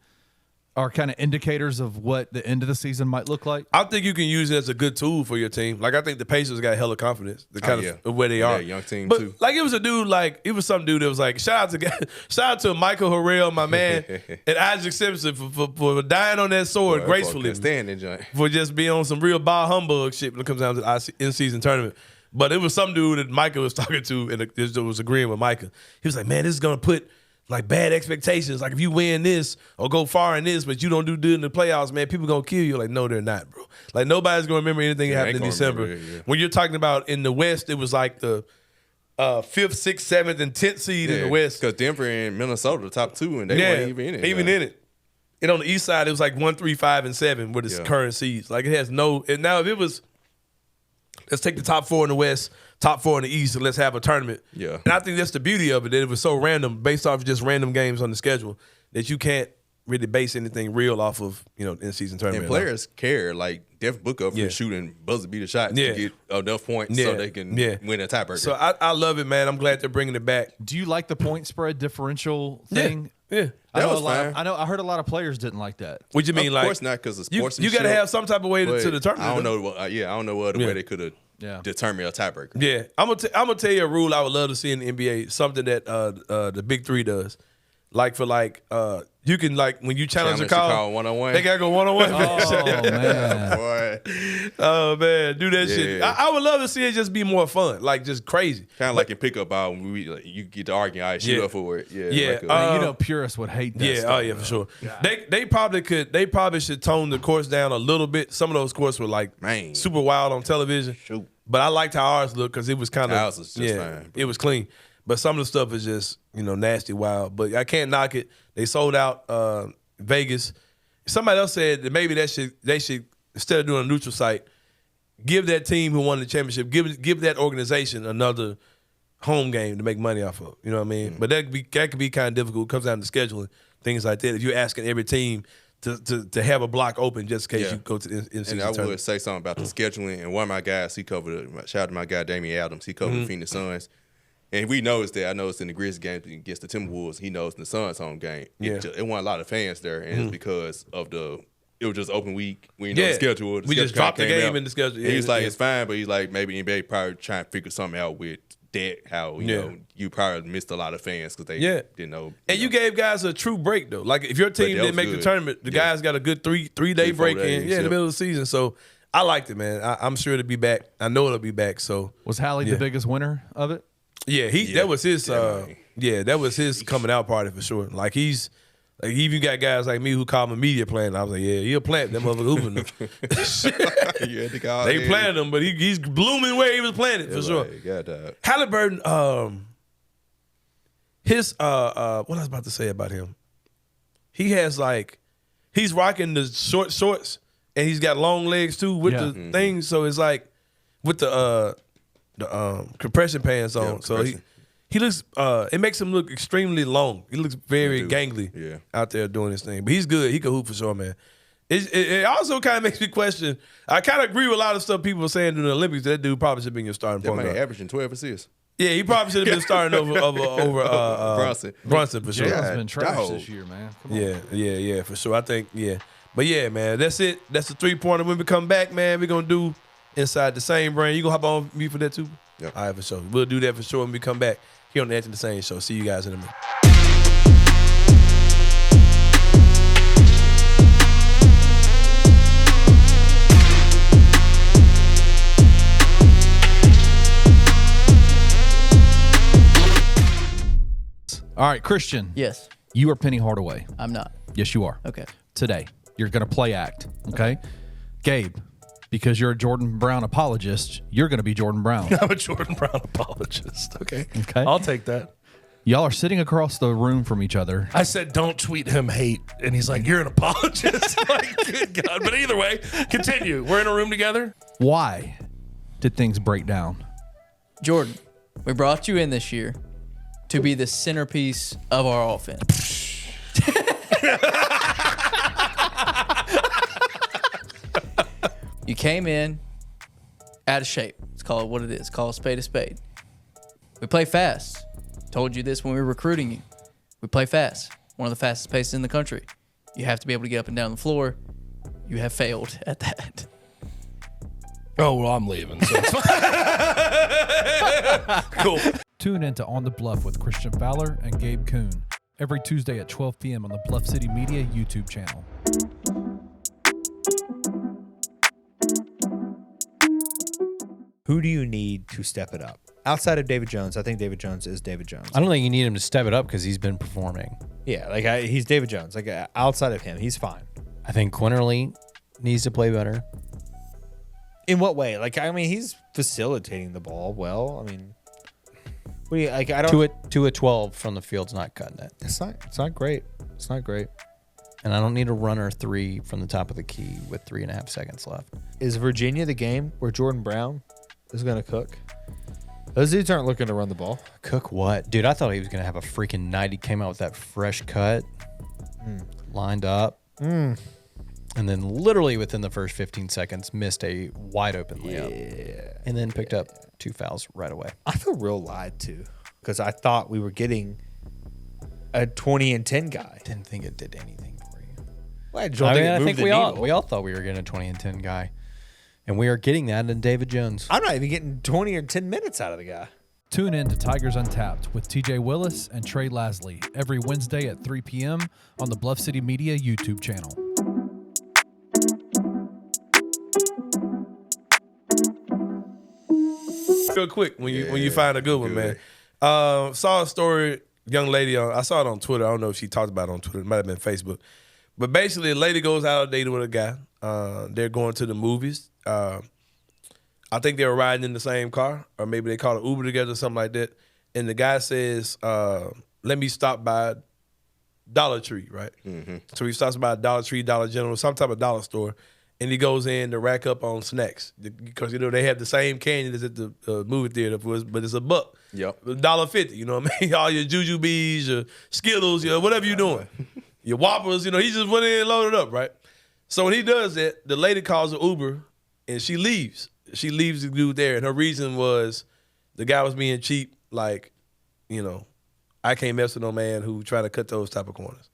are kind of indicators of what the end of the season might look like? I think you can use it as a good tool for your team. Like I think the Pacers got hella confidence, of where they are. Young team but too. Like it was some dude that was like, shout out to Michael Harrell, my man, and Isaac Simpson for dying on that sword gracefully. For just being on some real bar humbug shit when it comes down to the in-season tournament. But it was some dude that Micah was talking to and it was agreeing with Micah. He was like, man, this is gonna put like bad expectations. Like if you win this or go far in this, but you don't do good in the playoffs, man, people gonna kill you. Like no, they're not, bro. Like nobody's gonna remember anything that happened in December. When you're talking about in the West, it was like the 5th, 6th, 7th, and 10th seed in the West. Because Denver and Minnesota the top two, and they weren't even in it. In it. And on the East side, it was like 1, 3, 5, and 7 were the current seeds. Like it has no. And now if it was, let's take the top 4 in the West, top 4 in the East, and let's have a tournament. Yeah. And I think that's the beauty of it, that it was so random, based off just random games on the schedule, that you can't really base anything real off of, in-season tournament. And players care. Like, Def book up for shooting buzzer beater shots to get enough points so they can win a tiebreaker. So I love it, man. I'm glad they're bringing it back. Do you like the point spread differential thing? Yeah. That was fine. I heard a lot of players didn't like that. What you mean? Of course not, because of sportsmanship. You got to have some type of way to the tournament. I don't know. I don't know what other way they could have determined a tiebreaker. Yeah, I'm gonna tell you a rule I would love to see in the NBA. Something that the Big Three does. Like for you can when you challenge a call 1-on-1. They gotta go 1-on-1. Oh man, Boy. Oh man, do that shit. I would love to see it just be more fun, like just crazy. Kind of like in pickup ball when you get to arguing, all right, shoot up for it. Yeah. Man, purists would hate that. Yeah, stuff, for sure. They probably should tone the course down a little bit. Some of those courses were super wild on television. Shoot. But I liked how ours looked because it was kind of ours was just fine. It was clean. But some of the stuff is just nasty, wild. But I can't knock it. They sold out Vegas. Somebody else said that maybe they should instead of doing a neutral site, give that team who won the championship, give that organization another home game to make money off of. You know what I mean? But that could be kind of difficult. It comes down to scheduling, things like that. If you're asking every team to have a block open just in case you go to the in-season tournament. And I would would say something about the scheduling. And one of my guys, he covered it. Shout out to my guy, Damian Adams. He covered the Phoenix Suns. And we noticed that. I noticed in the Grizzlies game against the Timberwolves, he knows in the Suns home game. It wasn't a lot of fans there, and it's because of it was just open week. We know the schedule. We just dropped the game in the schedule. And he's like, it's fine, but he's like, maybe NBA probably trying to figure something out with that, how, you know, you probably missed a lot of fans because they didn't know. And you gave guys a true break, though. Like, if your team didn't make the tournament, the guys got a good three-day break in the middle of the season. So, I liked it, man. I'm sure it'll be back. I know it'll be back. So was Hallie the biggest winner of it? Yeah, that was his. That was his coming out party for sure. Like he even got guys like me who call him a media plan. I was like, yeah, he'll plant them motherfuckers hooping them. They planted him, but he's blooming where he was planted for sure. Halliburton, his what I was about to say about him, he has he's rocking the short shorts and he's got long legs too with the things. So it's like with the compression pants on. So he looks it makes him look extremely long. He looks very gangly out there doing his thing. But he's good. He can hoop for sure, man. It also kind of makes me question. I kind of agree with a lot of stuff people are saying during the Olympics. That dude probably should be your starting point guard. Averaging 12 assists. Yeah, he probably should have been starting over Brunson for sure. He's been trash this year, man. Come on. Yeah, for sure. I think, But yeah, man, that's it. That's the 3-pointer. When we come back, man, we're going to do Inside the Same Brain. You going to hop on me for that too? Yep. All right, for sure. We'll do that for sure when we come back here on the Anthony Sain Show. See you guys in a minute. All right, Christian. Yes. You are Penny Hardaway. I'm not. Yes, you are. Okay. Today, you're going to play act, okay? Gabe, because you're a Jordan Brown apologist, you're going to be Jordan Brown. I'm a Jordan Brown apologist. Okay. Okay. I'll take that. Y'all are sitting across the room from each other. I said, don't tweet him hate. And he's like, you're an apologist. Like, good God. But either way, continue. We're in a room together. Why did things break down? Jordan, we brought you in this year to be the centerpiece of our offense. You came in out of shape. Let's call it what it is. Call a spade a spade. We play fast. Told you this when we were recruiting you. We play fast. One of the fastest paces in the country. You have to be able to get up and down the floor. You have failed at that. Oh, well, I'm leaving. So it's fine. Cool. Tune in to On the Bluff with Christian Fowler and Gabe Kuhn every Tuesday at 12 p.m. on the Bluff City Media YouTube channel. Who do you need to step it up? Outside of David Jones, I think David Jones is David Jones. I don't think you need him to step it up because he's been performing. Yeah, like he's David Jones. Like outside of him, he's fine. I think Quinterly needs to play better. In what way? Like, I mean, he's facilitating the ball well. I mean, what do you like? I don't. 2 at 12 from the field's not cutting it. It's not great. It's not great. And I don't need a runner 3 from the top of the key with 3.5 seconds left. Is Virginia the game where Jordan Brown is going to cook? Those dudes aren't looking to run the ball. Cook what? Dude, I thought he was going to have a freaking night. He came out with that fresh cut, lined up, and then literally within the first 15 seconds missed a wide open layup. And then picked up 2 fouls right away. I feel real lied to because I thought we were getting a 20 and 10 guy. Didn't think it did anything for you. Well, I think we all thought we were getting a 20 and 10 guy. And we are getting that in David Jones. I'm not even getting 20 or 10 minutes out of the guy. Tune in to Tigers Untapped with TJ Willis and Trey Lasley every Wednesday at 3 p.m. on the Bluff City Media YouTube channel. Real quick, when you find a good one, man. Saw a story, young lady I saw it on Twitter. I don't know if she talked about it on Twitter. It might have been Facebook. But basically, a lady goes out on a date with a guy. They're going to the movies. I think they were riding in the same car, or maybe they called an Uber together or something like that. And the guy says, let me stop by Dollar Tree, right? Mm-hmm. So he stops by Dollar Tree, Dollar General, some type of dollar store, and he goes in to rack up on snacks. Because, they have the same candy that's at the movie theater, but it's $1. Yep. $1.50, you know what I mean? All your Jujubes, your Skittles, whatever you're doing. Your Whoppers, he just went in and loaded up, right? So when he does that, the lady calls an Uber, and she leaves. She leaves the dude there, and her reason was the guy was being cheap. Like, I can't mess with no man who try to cut those type of corners.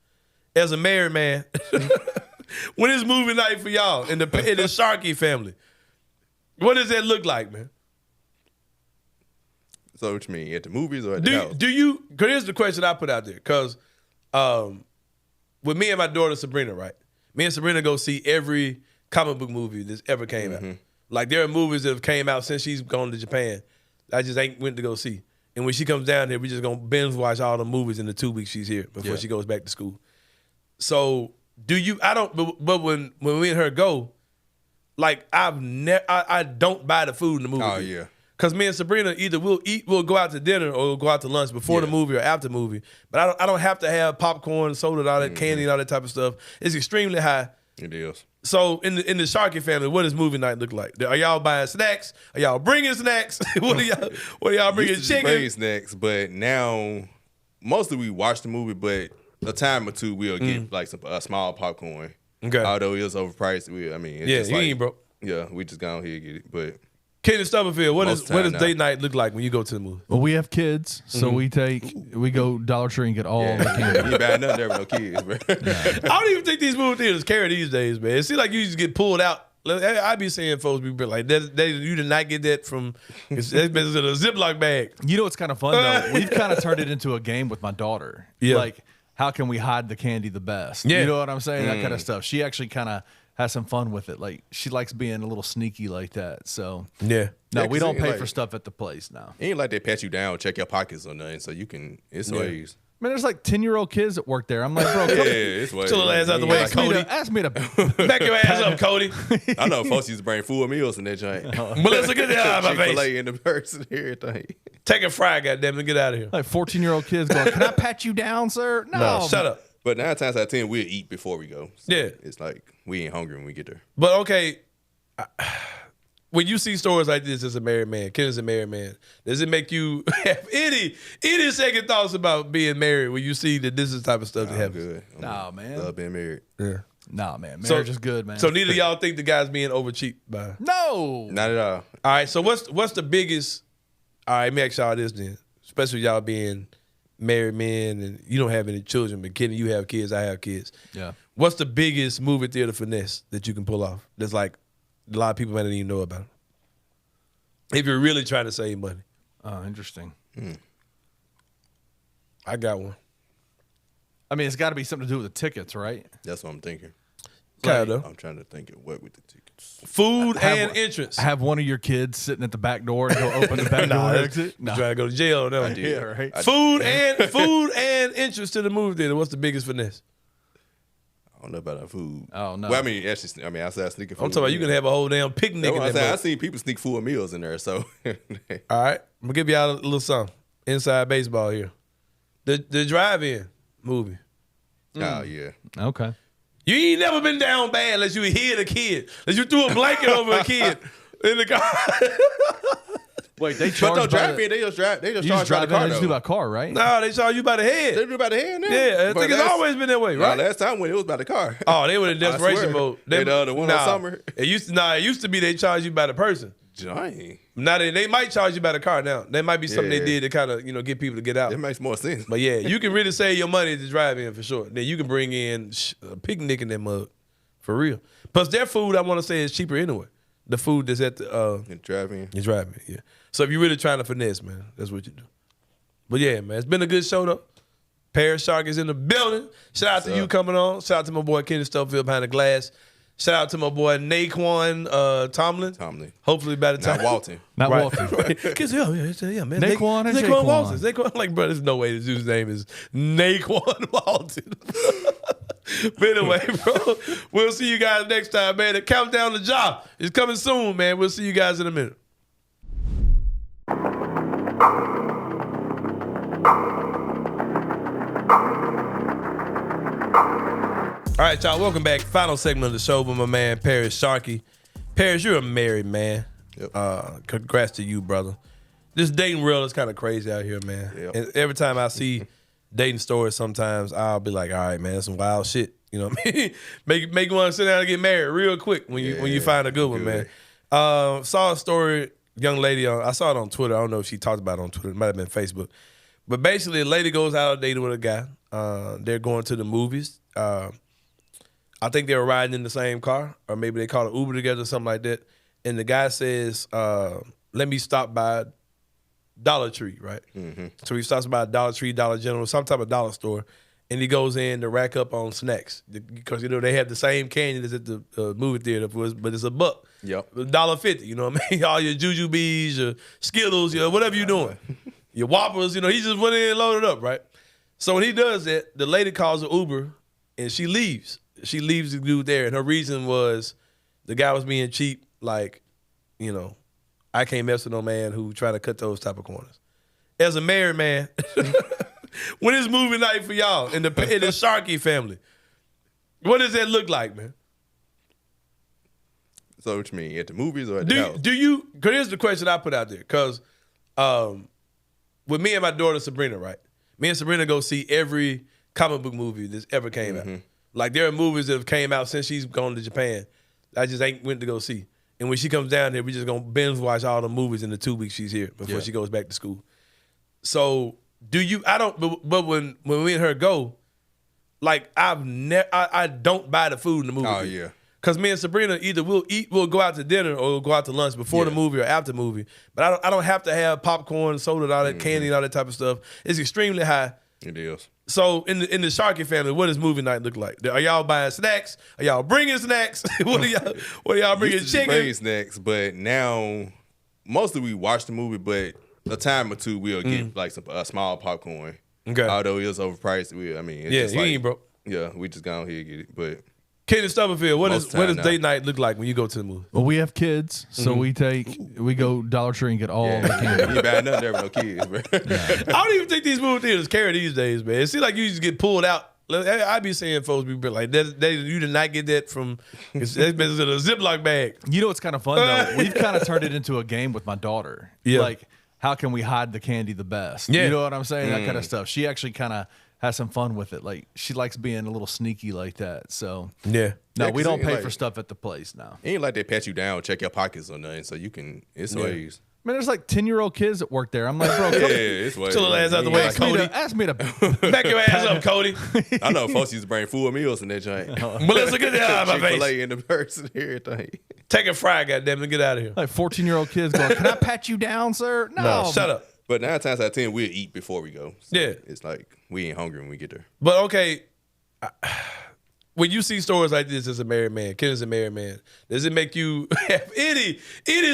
As a married man, when it's movie night for y'all in the Sharkey family, what does that look like, man? So what you mean, at the movies or at the house? Because here's the question I put out there. Because with me and my daughter Sabrina, right? Me and Sabrina go see every comic book movie that's ever came out. Like, there are movies that have came out since she's gone to Japan. I just ain't went to go see. And when she comes down here, we just gonna binge watch all the movies in the 2 weeks she's here before she goes back to school. So but when we and her go, like, I don't buy the food in the movie. Oh, yeah. Because me and Sabrina either we'll go out to dinner or we'll go out to lunch before the movie or after the movie. But I don't have to have popcorn, soda, and all that candy and all that type of stuff. It's extremely high. It is. So in the Sharkey family, what does movie night look like? Are y'all buying snacks? Are y'all bringing snacks? What are y'all bringing? Chicken? Bringing snacks, but now mostly we watch the movie, but a time or two we'll get like a small popcorn. Okay. Although it's overpriced, it's just you ain't broke. Yeah, we just go ahead and get it. But Kenny Stubblefield, what does date night look like when you go to the movie? Well, we have kids, so we go Dollar Tree and get all the candy. You buy nothing there with no kids, bro. I don't even think these movie theaters carry these days, man. It seems like you just get pulled out. I be seeing folks be like, you did not get that from, it's been in a Ziploc bag. You know what's kind of fun, though? We've kind of turned it into a game with my daughter. Yeah. Like, how can we hide the candy the best? Yeah. You know what I'm saying? That kind of stuff. She actually kind of has some fun with it. Like, she likes being a little sneaky like that. So, yeah. No, we don't pay for stuff at the place now. It ain't like they pat you down, check your pockets or nothing, so you can, it's ways. Man, there's like 10-year-old kids that work there. I'm like, bro, Yeah, it's way. Chill your ass out the way, Cody. ask me to Back your ass up, Cody. I know folks used to bring full meals in that joint. Melissa, get out of my Chick-fil-A face. in the person, everything. Take a fry, goddamn it, get out of here. like 14-year-old kids going, can I pat you down, sir? No, shut up. But 9 times out of 10, we'll eat before we go. So Yeah. it's like we ain't hungry when we get there. But okay, when you see stories like this as a married man, Ken is a married man, does it make you have any second thoughts about being married when you see that this is the type of stuff that I'm happens? good. Nah, man. Love being married. Yeah. Nah, man. Marriage is good, man. So neither of y'all think the guy's being over cheap by. no. Not at all. All right, so what's the biggest? All right, let me ask y'all this then, especially y'all being married men and you don't have any children, but Kenny, you have kids, I have kids. Yeah. What's the biggest movie theater finesse that you can pull off? That's like a lot of people might not even know about. If you're really trying to save money. Oh, interesting. I got one. I mean, it's got to be something to do with the tickets, right? That's what I'm thinking. Kind of. I'm trying to think of what with the tickets. Food and entrance. Have one of your kids sitting at the back door and go open the back door and exit? You trying to go to jail now. I did. Yeah, right. Food and entrance to the movie theater. What's the biggest finesse? I don't know about our food. Oh, no. Well, I mean, actually, outside sneaking food. I'm talking about you can have a whole damn picnic That's in what I'm that saying. I mug. seen people sneak full meals in there. So, All right, I'm gonna give y'all a little something. Inside baseball here. The drive-in movie. oh yeah. Okay. You ain't never been down bad unless you hit a kid. Unless you threw a blanket over a kid in the car. Wait, they But charge no, by drive the, in. They just charge by you the just drive in, car. they just do though. by car, right? No, they charge you by the They head. do by the hand now. Yeah, I But think it's last- always been that way, Nah, right? last time when it was by the car. Oh, they were in desperation swear. mode. They the one on Summer. It used to be they charge you by the person. Dang. Now they might charge you by the car now. That might be something they Yeah. did to kind of get people to get out. That makes more sense. But yeah, you can really save your money at the drive-in for sure. Then you can bring in a picnic in that mug, for real. Plus their food, I want to say, is cheaper anyway. The food that's at the Drive-in. drive-in, yeah. So if you're really trying to finesse, man, that's what you do. But yeah, man, it's been a good show though. Parish Sharkey is in the building. Shout out to you coming on. Shout out to my boy Kenny Stufffield behind the glass. Shout out to my boy Nae'Qwan Tomlin. Hopefully by the time Not Walton. Not Right. Walton. Because yeah, man. Nae'Qwan and Nae'Qwan Jaquan. Walton. Nae'Qwan, like, bro, there's no way this dude's name is Nae'Qwan Walton. But anyway, bro, we'll see you guys next time, man. The countdown to job is coming soon, man. We'll see you guys in a minute. All right, y'all, welcome back. Final segment of the show with my man, Parish Sharkey. Parish, you're a married man. Yep. Congrats to you, brother. This dating world is kind of crazy out here, man. Yep. And every time I see dating stories, sometimes I'll be like, all right, man, that's some wild shit. You know what I mean? make you want to sit down and get married real quick when you find a good one, man. Saw a story, young lady, I saw it on Twitter. I don't know if she talked about it on Twitter. It might have been Facebook. But basically, a lady goes out on a date with a guy. They're going to the movies. I think they were riding in the same car, or maybe they called an Uber together or something like that. And the guy says, let me stop by Dollar Tree, right? Mm-hmm. So he stops by Dollar Tree, Dollar General, some type of dollar store, and he goes in to rack up on snacks. Because, they have the same candy that's at the movie theater, but it's $1. Yep. $1.50, you know what I mean? All your Jujubes, your Skittles, whatever you're doing. Your Whoppers, he just went in and loaded up, right? So when he does that, the lady calls an Uber, and she leaves. She leaves the dude there, and her reason was the guy was being cheap, like, I can't mess with no man who try to cut those type of corners. As a married man, when it's movie night for y'all in the Sharkey family, what does that look like, man? So what you mean, at the movies or at the house? Because here's the question I put out there, because with me and my daughter Sabrina, right? Me and Sabrina go see every comic book movie that's ever came out. Like, there are movies that have came out since she's gone to Japan. I just ain't went to go see. And when she comes down there, we just gonna binge watch all the movies in the 2 weeks she's here before she goes back to school. So but when me and her go, like, I don't buy the food in the movie. Oh, yeah. Because me and Sabrina either we'll go out to dinner or we'll go out to lunch before the movie or after the movie. But I don't have to have popcorn, soda, and all that candy and all that type of stuff. It's extremely high. It is. So in the Sharkey family, what does movie night look like? Are y'all buying snacks? Are y'all bringing snacks? what are y'all bringing? Used to Chicken? bring snacks, but now mostly we watch the movie, but a time or two we'll get like a small popcorn. Okay. Although it was overpriced, it's just he like, ain't broke. Yeah, we just go here and get it. But Kenneth Stubblefield, what does now. date night look like when you go to the movie? Well, we have kids, so we go Dollar Tree and get all the candy. You ain't buying nothing there with no kids, bro. I don't even think these movie theaters carry these days, man. It seems like you just get pulled out. I be seeing folks be like, you did not get that from, it's in a Ziploc bag. You know what's kind of fun, though? We've kind of turned it into a game with my daughter. Yeah. Like, how can we hide the candy the best? Yeah. You know what I'm saying? That kind of stuff. She actually kind of has some fun with it. Like, she likes being a little sneaky like that. So, Yeah. no, Yeah, we 'cause don't it pay like- for stuff at the place now. It ain't like they pat you down, check your pockets or nothing. So you can, it's ways. Man, there's like 10-year-old kids that work there. I'm like, bro, Yeah, come it's ways. Chill the ass out the way, ask me Cody. ask me to Back your ass up, Cody. I know folks used to bring full meals in that joint. Melissa, get that out of my face. Chick-fil-A in the purse and everything. Take a fry, goddamn it, get out of here. like 14-year-old kids going, can I pat you down, sir? No, shut up. But 9 times out of 10, we'll eat before we go. So Yeah. It's like we ain't hungry when we get there. But okay, when you see stories like this as a married man, Ken is a married man, does it make you have any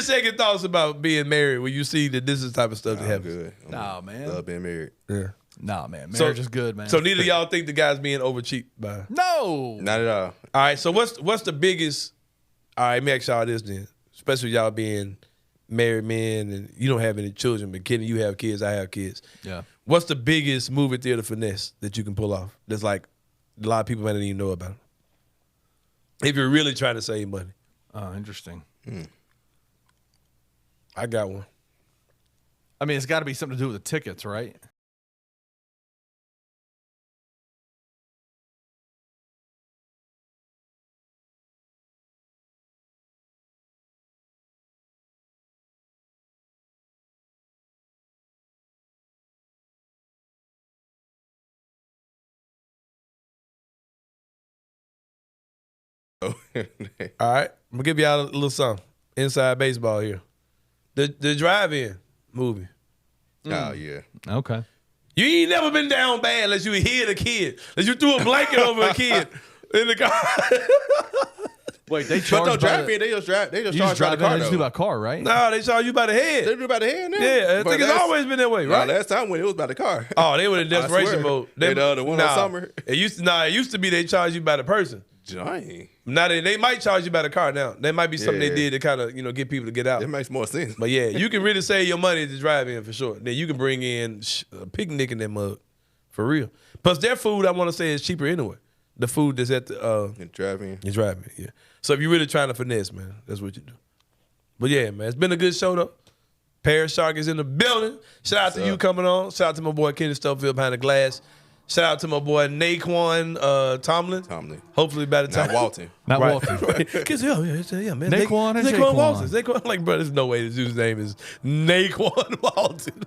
second thoughts about being married when you see that this is the type of stuff that I'm happens? good. Nah, man. Love being married. Yeah. Nah, man. So- Marriage is good, man. So neither of y'all think the guy's being over cheap by. no. Not at all. All right, so what's the biggest? All right, let me ask y'all this then, especially y'all being married men and you don't have any children, but Kenny, you have kids, I have kids. Yeah. What's the biggest movie theater finesse that you can pull off? That's like a lot of people might not even know about. If you're really trying to save money, Oh, interesting. I got one. I mean, it's got to be something to do with the tickets, right? All right, I'm gonna give y'all a little something. Inside baseball here. The drive-in movie. Oh, yeah. Okay. You ain't never been down bad unless you hit a kid. Unless you threw a blanket over a kid in the car. Wait, they But charge no, by drive the- in, they just charge by You the just drive in car, and just do though. by car, right? No, they charge you by the They head. do by the hand now? Yeah, I But think it's last- always been that way, nah, right? last time when it was by the car. Oh, they were in I desperation swear. mode. They the one on Summer. It used to be they charge you by the person. Dang. Now they might charge you by the car now. That might be something they Yeah. did to kind of get people to get out. It makes more sense. But yeah, you can really save your money at the drive-in for sure. Then you can bring in a picnic in that mug, for real. Plus their food, I want to say, is cheaper anyway. The food that's at the And drive in. your drive-in, yeah. So if you're really trying to finesse, man, that's what you do. But yeah, man, it's been a good show though. Parish Sharkey is in the building. Shout out to you coming on. Shout out to my boy Kenny Stubblefield behind the glass. Shout out to my boy Nae'Qwan Tomlin. Hopefully by the time Not Walton. Not Right. Walton. Because yeah, man. Nae'Qwan and Nae'Qwan Jaquan. Walton. Nae'Qwan, like, bro, there's no way this dude's name is Nae'Qwan Walton.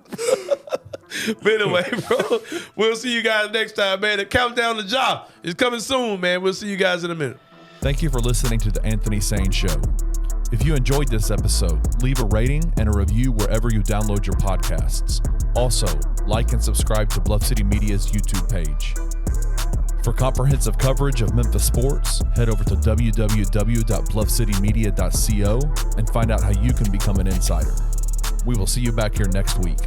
But anyway, bro, we'll see you guys next time, man. The countdown to job is coming soon, man. We'll see you guys in a minute. Thank you for listening to the Anthony Sain Show. If you enjoyed this episode, leave a rating and a review wherever you download your podcasts. Also, like and subscribe to Bluff City Media's YouTube page. For comprehensive coverage of Memphis sports, head over to www.bluffcitymedia.co and find out how you can become an insider. We will see you back here next week.